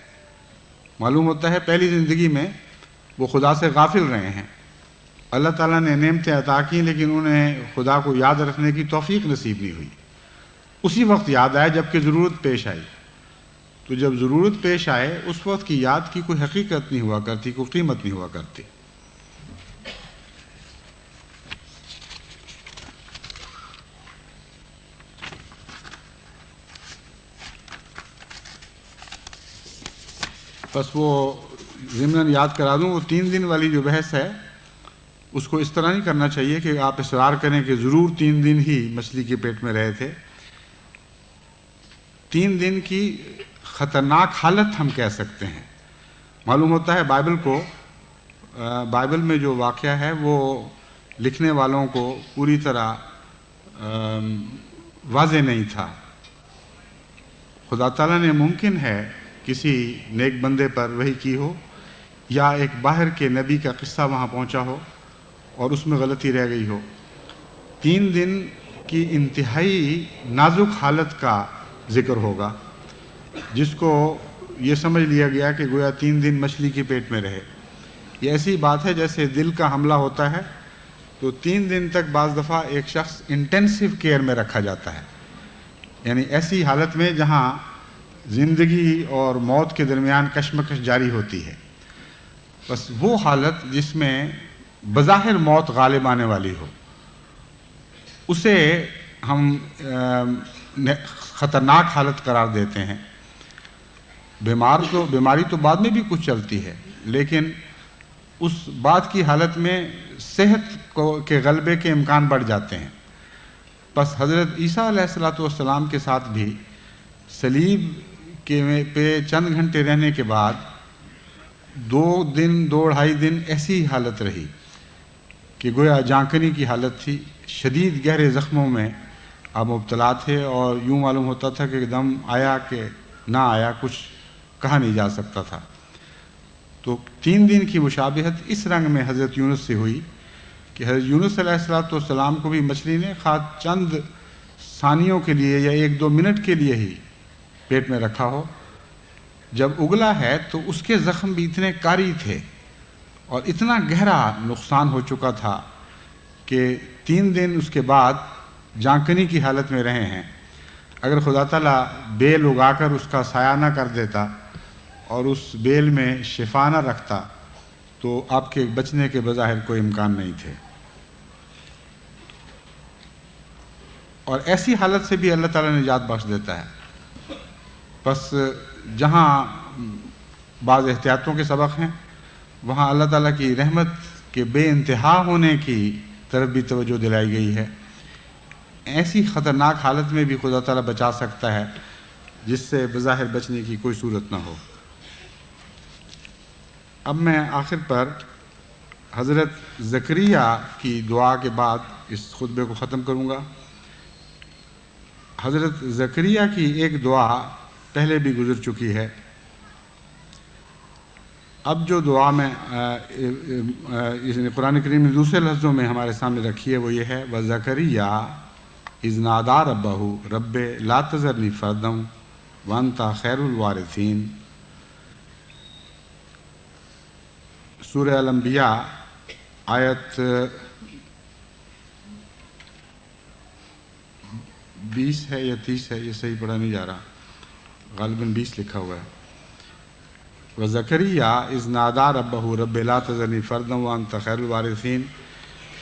معلوم ہوتا ہے پہلی زندگی میں وہ خدا سے غافل رہے ہیں، اللہ تعالیٰ نے نعمتیں عطا کی لیکن انہیں خدا کو یاد رکھنے کی توفیق نصیب نہیں ہوئی۔ اسی وقت یاد آیا جب کہ ضرورت پیش آئی، تو جب ضرورت پیش آئے اس وقت کی یاد کی کوئی حقیقت نہیں ہوا کرتی، کوئی قیمت نہیں ہوا کرتی۔ بس وہ ضمناً یاد کرا دوں، وہ 3 دن والی جو بحث ہے اس کو اس طرح نہیں کرنا چاہیے کہ آپ اصرار کریں کہ ضرور 3 دن ہی مچھلی کے پیٹ میں رہے تھے۔ 3 دن کی خطرناک حالت ہم کہہ سکتے ہیں۔ معلوم ہوتا ہے بائبل میں جو واقعہ ہے وہ لکھنے والوں کو پوری طرح واضح نہیں تھا۔ خدا تعالیٰ نے ممکن ہے کسی نیک بندے پر وحی کی ہو یا ایک باہر کے نبی کا قصہ وہاں پہنچا ہو اور اس میں غلطی رہ گئی ہو۔ 3 دن کی انتہائی نازک حالت کا ذکر ہوگا جس کو یہ سمجھ لیا گیا کہ گویا 3 دن مچھلی کے پیٹ میں رہے۔ یہ ایسی بات ہے جیسے دل کا حملہ ہوتا ہے تو 3 دن تک بعض دفعہ ایک شخص انٹینسیو کیئر میں رکھا جاتا ہے، یعنی ایسی حالت میں جہاں زندگی اور موت کے درمیان کشمکش جاری ہوتی ہے۔ بس وہ حالت جس میں بظاہر موت غالب آنے والی ہو اسے ہم خطرناک حالت قرار دیتے ہیں۔ بیماری تو بعد میں بھی کچھ چلتی ہے لیکن اس بات کی حالت میں صحت کے غلبے کے امکان بڑھ جاتے ہیں۔ بس حضرت عیسیٰ علیہ السلام کے ساتھ بھی صلیب پہ چند گھنٹے رہنے کے بعد 2.5 دن ایسی حالت رہی کہ گویا جانکنی کی حالت تھی، شدید گہرے زخموں میں آپ مبتلا تھے اور یوں معلوم ہوتا تھا کہ دم آیا کہ نہ آیا، کچھ کہا نہیں جا سکتا تھا۔ تو 3 دن کی مشابہت اس رنگ میں حضرت یونس سے ہوئی کہ حضرت یونس علیہ السلام کو بھی مچھلی نے خواہ چند ثانیوں کے لیے یا 1-2 منٹ کے لیے ہی پیٹ میں رکھا ہو، جب اگلا ہے تو اس کے زخم بھی اتنے کاری تھے اور اتنا گہرا نقصان ہو چکا تھا کہ 3 دن اس کے بعد جانکنی کی حالت میں رہے ہیں۔ اگر خدا تعالیٰ بیل اگا کر اس کا سایہ نہ کر دیتا اور اس بیل میں شفا نہ رکھتا تو آپ کے بچنے کے بظاہر کوئی امکان نہیں تھے۔ اور ایسی حالت سے بھی اللہ تعالیٰ نجات بخش دیتا ہے۔ بس جہاں بعض احتیاطوں کے سبق ہیں وہاں اللہ تعالیٰ کی رحمت کے بے انتہا ہونے کی طرف بھی توجہ دلائی گئی ہے۔ ایسی خطرناک حالت میں بھی خدا تعالیٰ بچا سکتا ہے جس سے بظاہر بچنے کی کوئی صورت نہ ہو۔ اب میں آخر پر حضرت زکریا کی دعا کے بعد اس خطبے کو ختم کروں گا۔ حضرت زکریا کی ایک دعا پہلے بھی گزر چکی ہے۔ اب جو دعا میں قرآن کریم میں دوسرے لفظوں میں ہمارے سامنے رکھی ہے وہ یہ ہے، وَزَكَرِيَّا إِذْ نَادَىٰ رَبَّهُ رَبِّ لَا تَذَرْنِي فَرْدًا وَأَنْتَ خَيْرُ الْوَارِثِينَ۔ سورہ الانبیاء آیت 20 ہے یا 30 ہے، یہ صحیح پڑھا نہیں جا رہا، غالباً 20 لکھا ہوا ہے۔ وَزَكَرِيَّا إِذْ نَادَىٰ رَبَّهُ رَبِّ لَا تَذَرْنِي فَرْدًا وَأَنْتَ خَيْرُ الْوَارِثِينَ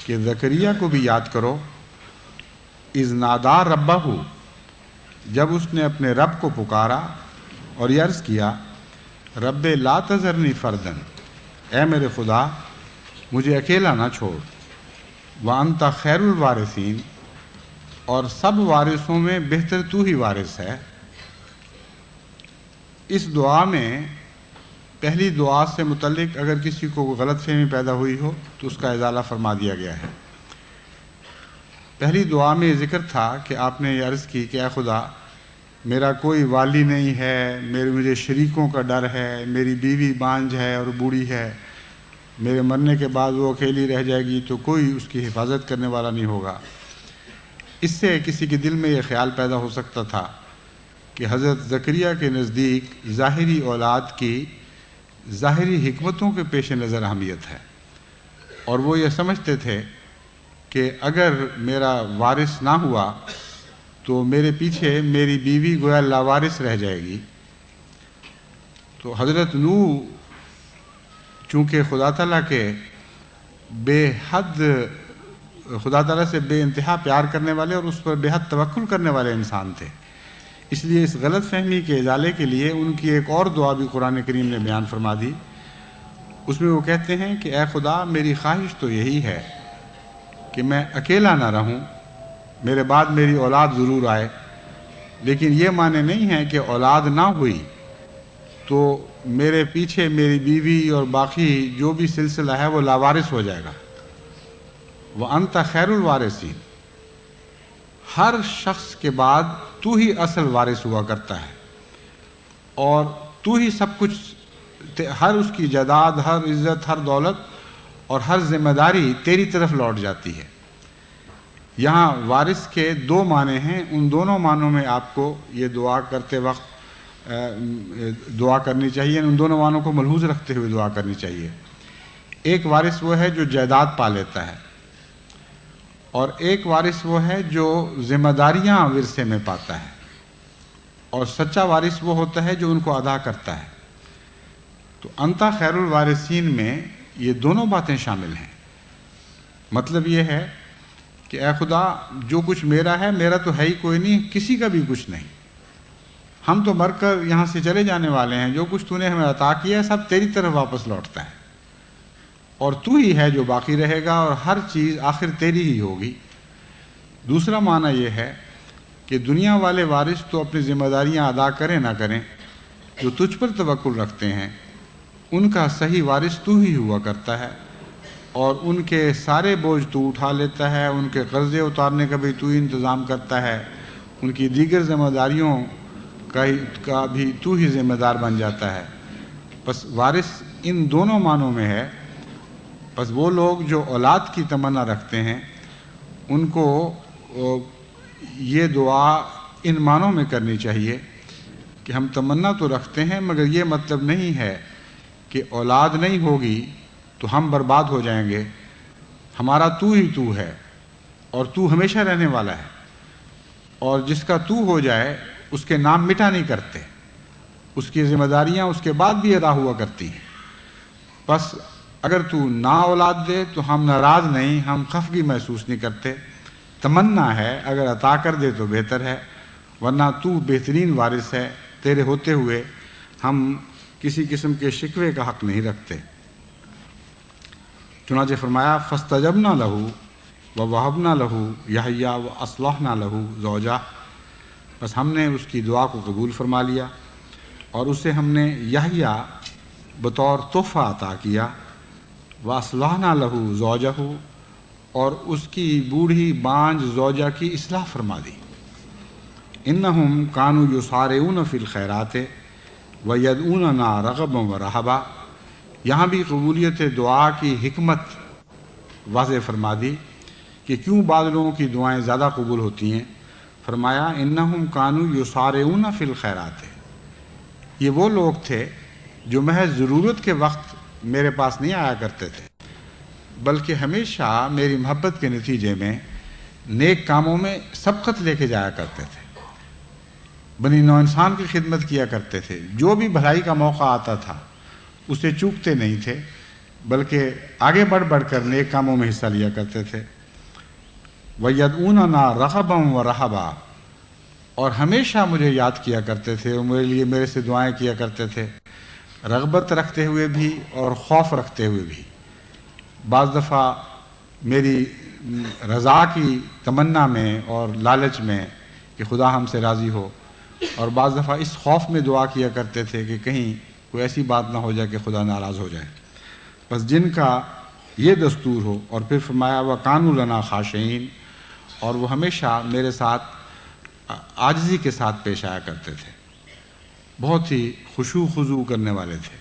کہ زکریا کو بھی یاد کرو، اِذْ نَادَىٰ رَبَّهُ جب اس نے اپنے رب کو پکارا اور یہ عرض کیا، رب لا تذرنی فردن، اے میرے خدا مجھے اکیلا نہ چھوڑ، وَأَنْتَ خَيْرُ الْوَارِثِينَ اور سب وارثوں میں بہتر تو ہی وارث ہے۔ اس دعا میں پہلی دعا سے متعلق اگر کسی کو غلط فہمی پیدا ہوئی ہو تو اس کا ازالہ فرما دیا گیا ہے۔ پہلی دعا میں یہ ذکر تھا کہ آپ نے یہ عرض کی کہ اے خدا میرا کوئی والی نہیں ہے، مجھے شریکوں کا ڈر ہے، میری بیوی بانجھ ہے اور بوڑھی ہے، میرے مرنے کے بعد وہ اکیلی رہ جائے گی تو کوئی اس کی حفاظت کرنے والا نہیں ہوگا۔ اس سے کسی کے دل میں یہ خیال پیدا ہو سکتا تھا کہ حضرت زکریا کے نزدیک ظاہری اولاد کی ظاہری حکمتوں کے پیش نظر اہمیت ہے، اور وہ یہ سمجھتے تھے کہ اگر میرا وارث نہ ہوا تو میرے پیچھے میری بیوی گویا لاوارث رہ جائے گی۔ تو حضرت نوح چونکہ خدا تعالیٰ کے خدا تعالیٰ سے بے انتہا پیار کرنے والے اور اس پر بے حد توکل کرنے والے انسان تھے، اس لیے اس غلط فہمی کے ازالے کے لیے ان کی ایک اور دعا بھی قرآن کریم نے بیان فرما دی۔ اس میں وہ کہتے ہیں کہ اے خدا میری خواہش تو یہی ہے کہ میں اکیلا نہ رہوں، میرے بعد میری اولاد ضرور آئے، لیکن یہ معنی نہیں ہے کہ اولاد نہ ہوئی تو میرے پیچھے میری بیوی اور باقی جو بھی سلسلہ ہے وہ لاوارث ہو جائے گا۔ وَأَنْتَ خَيْرُ الْوَارِثِينَ، ہر شخص کے بعد تو ہی اصل وارث ہوا کرتا ہے، اور تو ہی سب کچھ، ہر اس کی جائیداد، ہر عزت، ہر دولت اور ہر ذمہ داری تیری طرف لوٹ جاتی ہے۔ یہاں وارث کے دو معنی ہیں، ان دونوں معنوں میں آپ کو یہ دعا کرتے وقت دعا کرنی چاہیے، ان دونوں معنوں کو ملحوظ رکھتے ہوئے دعا کرنی چاہیے۔ ایک وارث وہ ہے جو جائیداد پا لیتا ہے، اور ایک وارث وہ ہے جو ذمہ داریاں ورثے میں پاتا ہے، اور سچا وارث وہ ہوتا ہے جو ان کو ادا کرتا ہے۔ تو انت خیر الوارثین میں یہ دونوں باتیں شامل ہیں۔ مطلب یہ ہے کہ اے خدا جو کچھ میرا ہے، میرا تو ہے ہی کوئی نہیں، کسی کا بھی کچھ نہیں، ہم تو مر کر یہاں سے چلے جانے والے ہیں، جو کچھ تو نے ہمیں عطا کیا ہے سب تیری طرف واپس لوٹتا ہے، اور تو ہی ہے جو باقی رہے گا، اور ہر چیز آخر تیری ہی ہوگی۔ دوسرا معنی یہ ہے کہ دنیا والے وارث تو اپنی ذمہ داریاں ادا کریں نہ کریں، جو تجھ پر توکل رکھتے ہیں ان کا صحیح وارث تو ہی ہوا کرتا ہے، اور ان کے سارے بوجھ تو اٹھا لیتا ہے، ان کے قرضے اتارنے کا بھی تو ہی انتظام کرتا ہے، ان کی دیگر ذمہ داریوں کا بھی تو ہی ذمہ دار بن جاتا ہے۔ بس وارث ان دونوں معنوں میں ہے۔ بس وہ لوگ جو اولاد کی تمنا رکھتے ہیں ان کو یہ دعا ان معنوں میں کرنی چاہیے کہ ہم تمنا تو رکھتے ہیں، مگر یہ مطلب نہیں ہے کہ اولاد نہیں ہوگی تو ہم برباد ہو جائیں گے، ہمارا تو ہی تو ہے، اور تو ہمیشہ رہنے والا ہے، اور جس کا تو ہو جائے اس کے نام مٹا نہیں کرتے، اس کی ذمہ داریاں اس کے بعد بھی ادا ہوا کرتی ہیں۔ بس اگر تو نہ اولاد دے تو ہم ناراض نہیں، ہم خفگی محسوس نہیں کرتے، تمنا ہے اگر عطا کر دے تو بہتر ہے، ورنہ تو بہترین وارث ہے، تیرے ہوتے ہوئے ہم کسی قسم کے شکوے کا حق نہیں رکھتے۔ چنانچہ فرمایا فاستجبنا لہ ووہبنا لہ یحییٰ واصلحنا لہ زوجہ، بس ہم نے اس کی دعا کو قبول فرما لیا اور اسے ہم نے یحییٰ بطور تحفہ عطا کیا، واصلحنا لہ زوجہ، اور اس کی بوڑھی بانجھ زوجہ کی اصلاح فرما دی۔ انہم کانوا یسارعون فی الخیرات ویدعوننا رغبا ورہبا، یہاں بھی قبولیت دعا کی حکمت واضح فرما دی کہ کیوں بعض لوگوں کی دعائیں زیادہ قبول ہوتی ہیں۔ فرمایا انہم کانوا یسارعون فی الخیرات، یہ وہ لوگ تھے جو محض ضرورت کے وقت میرے پاس نہیں آیا کرتے تھے، بلکہ ہمیشہ میری محبت کے نتیجے میں نیک کاموں میں سبقت لے کے جایا کرتے تھے، بنی نوع انسان کی خدمت کیا کرتے تھے، جو بھی بھلائی کا موقع آتا تھا اسے چوکتے نہیں تھے، بلکہ آگے بڑھ بڑھ کر نیک کاموں میں حصہ لیا کرتے تھے۔ وَيَدْعُونَنَا رَغَبًا وَرَهَبًا، اور ہمیشہ مجھے یاد کیا کرتے تھے، اور میرے سے دعائیں کیا کرتے تھے، رغبت رکھتے ہوئے بھی اور خوف رکھتے ہوئے بھی۔ بعض دفعہ میری رضا کی تمنا میں اور لالچ میں کہ خدا ہم سے راضی ہو، اور بعض دفعہ اس خوف میں دعا کیا کرتے تھے کہ کہیں کوئی ایسی بات نہ ہو جائے کہ خدا ناراض ہو جائے۔ بس جن کا یہ دستور ہو، اور پھر فرمایا وَقَانُوا لَنَا خَاشِعِينَ، اور وہ ہمیشہ میرے ساتھ عاجزی کے ساتھ پیش آیا کرتے تھے، بہت ہی خشوع خضوع کرنے والے تھے۔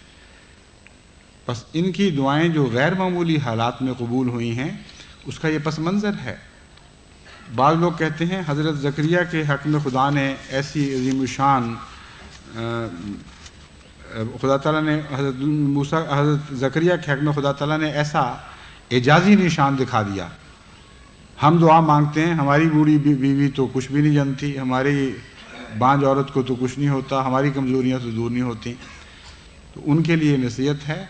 بس ان کی دعائیں جو غیر معمولی حالات میں قبول ہوئی ہیں، اس کا یہ پس منظر ہے۔ بعض لوگ کہتے ہیں حضرت زکریا کے حق میں خدا نے ایسی عظیم الشان خدا تعالیٰ نے حضرت زکریا کے حق میں خدا تعالیٰ نے ایسا اعجازی نشان دکھا دیا۔ ہم دعا مانگتے ہیں، ہماری بوڑھی بیوی تو کچھ بھی نہیں جانتی، ہماری بانجھ عورت کو تو کچھ نہیں ہوتا، ہماری کمزوریاں تو دور نہیں ہوتی۔ تو ان کے لیے نصیحت ہے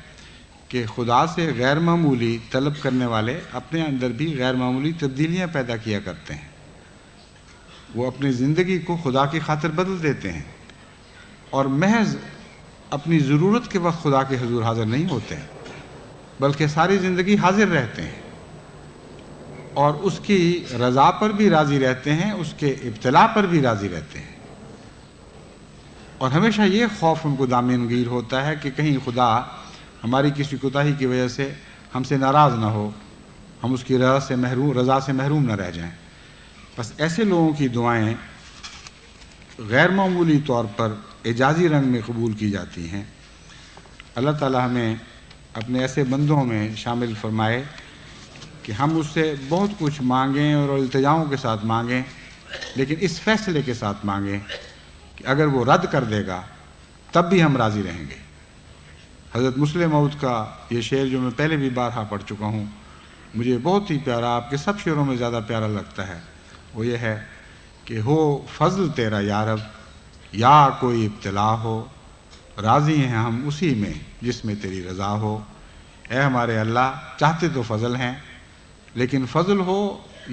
کہ خدا سے غیر معمولی طلب کرنے والے اپنے اندر بھی غیر معمولی تبدیلیاں پیدا کیا کرتے ہیں۔ وہ اپنی زندگی کو خدا کی خاطر بدل دیتے ہیں، اور محض اپنی ضرورت کے وقت خدا کے حضور حاضر نہیں ہوتے ہیں، بلکہ ساری زندگی حاضر رہتے ہیں، اور اس کی رضا پر بھی راضی رہتے ہیں، اس کے ابتلا پر بھی راضی رہتے ہیں۔ اور ہمیشہ یہ خوف ان کو دامن گیر ہوتا ہے کہ کہیں خدا ہماری کسی کوتاہی کی وجہ سے ہم سے ناراض نہ ہو، ہم اس کی رضا سے محروم نہ رہ جائیں۔ بس ایسے لوگوں کی دعائیں غیر معمولی طور پر اعجازی رنگ میں قبول کی جاتی ہیں۔ اللہ تعالیٰ ہمیں اپنے ایسے بندوں میں شامل فرمائے کہ ہم اس سے بہت کچھ مانگیں اور التجاؤں کے ساتھ مانگیں، لیکن اس فیصلے کے ساتھ مانگیں کہ اگر وہ رد کر دے گا تب بھی ہم راضی رہیں گے۔ حضرت مسلم موعود کا یہ شعر جو میں پہلے بھی بارہا پڑھ چکا ہوں، مجھے بہت ہی پیارا، آپ کے سب شعروں میں زیادہ پیارا لگتا ہے۔ وہ یہ ہے کہ ہو فضل تیرا یا رب، یا کوئی ابتلا ہو، راضی ہیں ہم اسی میں جس میں تیری رضا ہو۔ اے ہمارے اللہ، چاہتے تو فضل ہیں، لیکن فضل ہو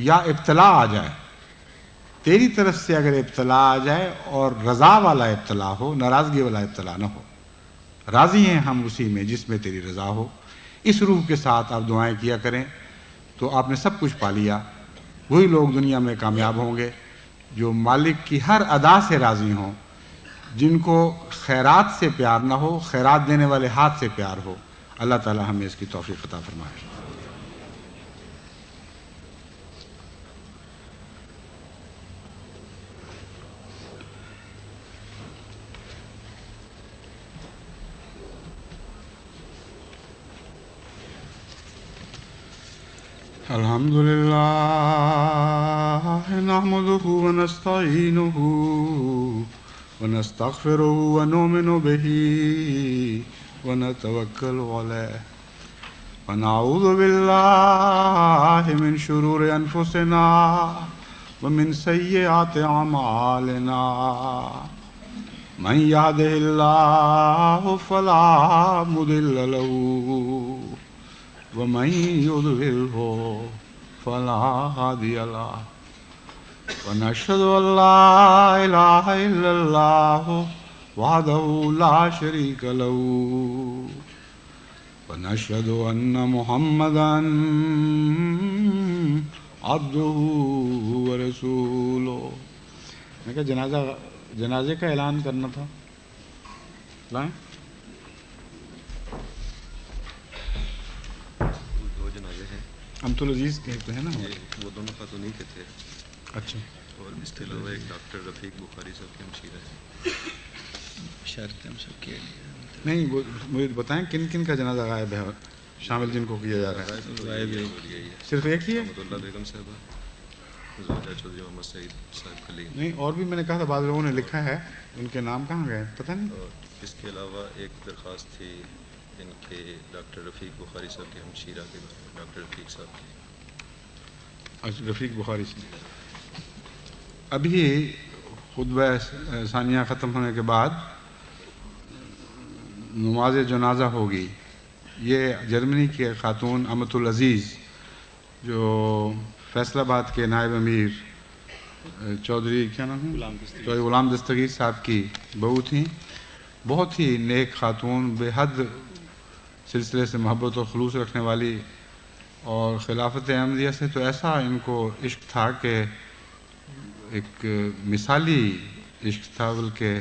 یا ابتلا آ جائے، تیری طرف سے اگر ابتلا آ جائے اور رضا والا ابتلا ہو، ناراضگی والا ابتلا نہ ہو، راضی ہیں ہم اسی میں جس میں تیری رضا ہو۔ اس روح کے ساتھ آپ دعائیں کیا کریں تو آپ نے سب کچھ پا لیا۔ وہی لوگ دنیا میں کامیاب ہوں گے جو مالک کی ہر ادا سے راضی ہوں، جن کو خیرات سے پیار نہ ہو، خیرات دینے والے ہاتھ سے پیار ہو۔ اللہ تعالی ہمیں اس کی توفیق عطا فرمائے۔ الحمد للہ نحمده ونستعینه ونستغفره ونؤمن به ونتوکل علیہ ونعوذ باللہ من شرور انفسنا ومن سیئات اعمالنا من یهده اللہ فلا مضل له ومن يضلله فلا هادي له ونشهد أن لا إله إلا الله وحده لا شريك له ونشهد أن محمدا عبده ورسوله۔ میں کہا جنازے کا اعلان کرنا تھا، لائیں؟ امت العزیز کہتے ہیں نا، وہ دونوں خاتونی کے تھے۔ اچھا، اور اس کے علاوہ ایک ڈاکٹر رفیق بخاری صاحب کے ہمشیرہ ہیں۔ شرط ہم سب کے لیے نہیں، وہ مجھے بتائیں کن کن کا جنازہ غائب ہے شامل جن کو کیا جا رہا ہے؟ غائب صرف ایک ہی ہے؟ رحمۃ اللہ بیگم صاحبہ، زوجہ چودھری محمد سعید صاحب کلیم۔ نہیں، اور بھی میں نے کہا تھا بعض لوگوں نے لکھا ہے، ان کے نام کہاں گئے پتہ نہیں۔ اور اس کے علاوہ ایک درخواست تھی ان کے ڈاکٹر رفیق بخاری صاحب کے ہمشیرہ کے، ڈاکٹر رفیق صاحب کی۔ اچھا، رفیق بخاری سے ابھی خطبہ ثانیہ ختم ہونے کے بعد نماز جنازہ ہوگی۔ یہ جرمنی کے خاتون امت العزیز جو فیصل آباد کے نائب امیر چودھری کیا نام ہے، چودھری غلام دستگیر صاحب کی بہو تھیں۔ بہت ہی نیک خاتون، بے حد سلسلے سے محبت و خلوص رکھنے والی، اور خلافت احمدیہ سے تو ایسا ان کو عشق تھا کہ ایک مثالی عشق تھا، بلکہ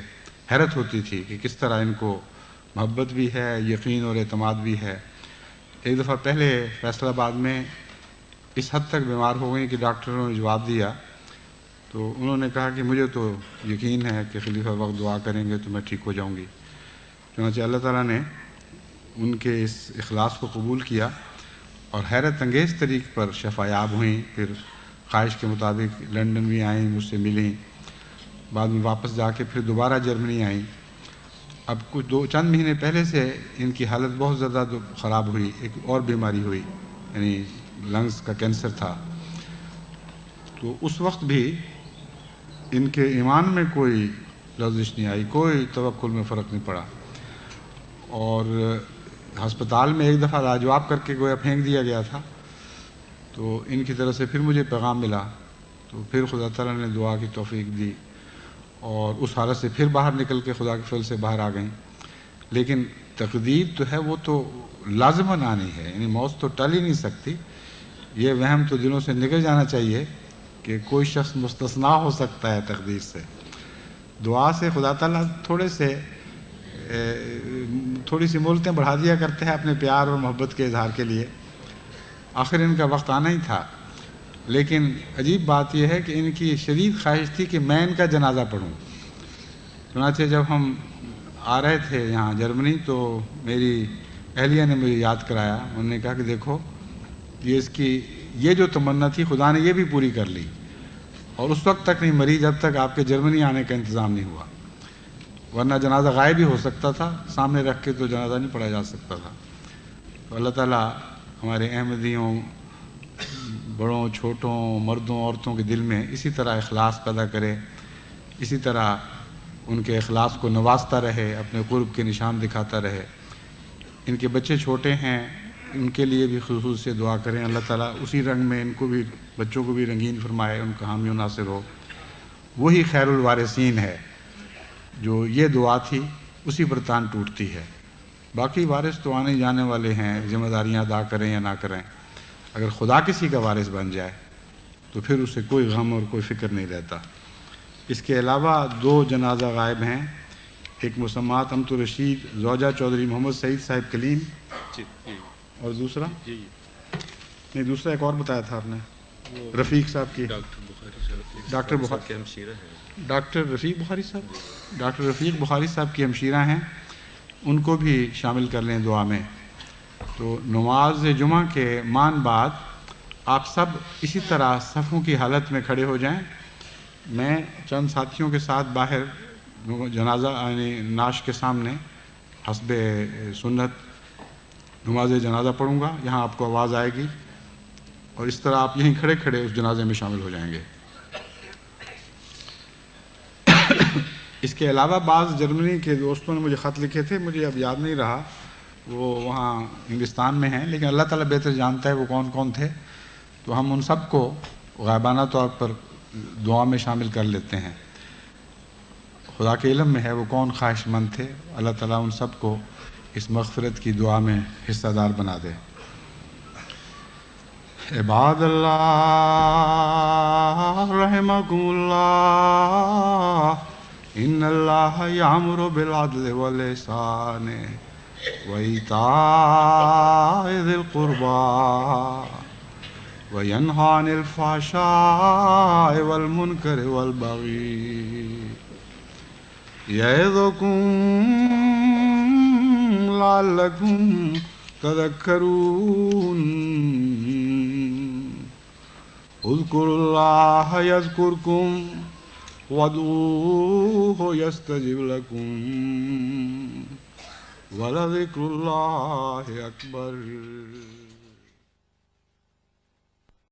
حیرت ہوتی تھی کہ کس طرح ان کو محبت بھی ہے، یقین اور اعتماد بھی ہے۔ ایک دفعہ پہلے فیصل آباد میں اس حد تک بیمار ہو گئی کہ ڈاکٹروں نے جواب دیا، تو انہوں نے کہا کہ مجھے تو یقین ہے کہ خلیفہ وقت دعا کریں گے تو میں ٹھیک ہو جاؤں گی۔ چنانچہ اللہ تعالیٰ نے ان کے اس اخلاص کو قبول کیا اور حیرت انگیز طریقے پر شفا یاب ہوئیں۔ پھر خواہش کے مطابق لنڈن بھی آئیں، مجھ سے ملیں، بعد میں واپس جا کے پھر دوبارہ جرمنی آئیں۔ اب کچھ چند مہینے پہلے سے ان کی حالت بہت زیادہ خراب ہوئی، ایک اور بیماری ہوئی، یعنی لنگس کا کینسر تھا۔ تو اس وقت بھی ان کے ایمان میں کوئی لرزش نہیں آئی، کوئی توکل میں فرق نہیں پڑا، اور ہسپتال میں ایک دفعہ لاجواب کر کے گویا پھینک دیا گیا تھا۔ تو ان کی طرف سے پھر مجھے پیغام ملا، تو پھر خدا تعالیٰ نے دعا کی توفیق دی اور اس حالت سے پھر باہر نکل کے خدا کے فضل سے باہر آ گئیں۔ لیکن تقدیر تو ہے، وہ تو لازماً آنی ہے، یعنی موت تو ٹل ہی نہیں سکتی۔ یہ وہم تو دلوں سے نکل جانا چاہیے کہ کوئی شخص مستثنا ہو سکتا ہے تقدیر سے۔ دعا سے خدا تعالیٰ تھوڑی سی مہلتیں بڑھا دیا کرتے ہیں اپنے پیار اور محبت کے اظہار کے لیے۔ آخر ان کا وقت آنا ہی تھا، لیکن عجیب بات یہ ہے کہ ان کی شدید خواہش تھی کہ میں ان کا جنازہ پڑھوں۔ چنانچہ جب ہم آ رہے تھے یہاں جرمنی تو میری اہلیہ نے مجھے یاد کرایا، انہوں نے کہا کہ دیکھو یہ جو تمنا تھی خدا نے یہ بھی پوری کر لی، اور اس وقت تک نہیں مری جب تک آپ کے جرمنی آنے کا انتظام نہیں ہوا، ورنہ جنازہ غائب ہی ہو سکتا تھا، سامنے رکھ کے تو جنازہ نہیں پڑھا جا سکتا تھا۔ تو اللہ تعالیٰ ہمارے احمدیوں، بڑوں چھوٹوں، مردوں عورتوں کے دل میں اسی طرح اخلاص پیدا کرے، اسی طرح ان کے اخلاص کو نوازتا رہے، اپنے قرب کے نشان دکھاتا رہے۔ ان کے بچے چھوٹے ہیں، ان کے لیے بھی خصوص سے دعا کریں، اللہ تعالیٰ اسی رنگ میں ان کو بھی، بچوں کو بھی رنگین فرمائے، ان کا حامی و ناصر ہو۔ وہی خیر الوارثین ہے، جو یہ دعا تھی اسی پر تان ٹوٹتی ہے۔ باقی وارث تو آنے جانے والے ہیں، ذمہ داریاں ادا کریں یا نہ کریں۔ اگر خدا کسی کا وارث بن جائے تو پھر اسے کوئی غم اور کوئی فکر نہیں رہتا۔ اس کے علاوہ 2 جنازہ غائب ہیں، ایک مسمات امت الرشید زوجہ چودھری محمد سعید صاحب کلیم، اور دوسرا نہیں، دوسرا ایک اور بتایا تھا آپ نے، رفیق صاحب کی، ڈاکٹر بخاری کے ہمشیرہ ہیں، ڈاکٹر رفیق بخاری صاحب، ڈاکٹر رفیق بخاری صاحب کی ہمشیرہ ہیں، ان کو بھی شامل کر لیں دعا میں۔ تو نماز جمعہ کے مان بعد آپ سب اسی طرح صفوں کی حالت میں کھڑے ہو جائیں۔ میں چند ساتھیوں کے ساتھ باہر جنازہ یعنی نعش کے سامنے حسب سنت نماز جنازہ پڑھوں گا، یہاں آپ کو آواز آئے گی، اور اس طرح آپ یہیں کھڑے کھڑے اس جنازے میں شامل ہو جائیں گے۔ اس کے علاوہ بعض جرمنی کے دوستوں نے مجھے خط لکھے تھے، مجھے اب یاد نہیں رہا، وہ وہاں انگلستان میں ہیں، لیکن اللہ تعالیٰ بہتر جانتا ہے وہ کون کون تھے، تو ہم ان سب کو غائبانہ طور پر دعا میں شامل کر لیتے ہیں۔ خدا کے علم میں ہے وہ کون خواہش مند تھے، اللہ تعالیٰ ان سب کو اس مغفرت کی دعا میں حصہ دار بنا دے۔ عباد اللہ رحمکم اللہ، ان اللہ یامر بالعدل والاحسان وایتاء ذی القربی وینہی عن الفحشاء والمنکر والبغی یعظکم لعلکم تذکرون۔ اذکروا اللہ یذکرکم وادعوہ یستجب لکم ولذکر اللہ اکبر۔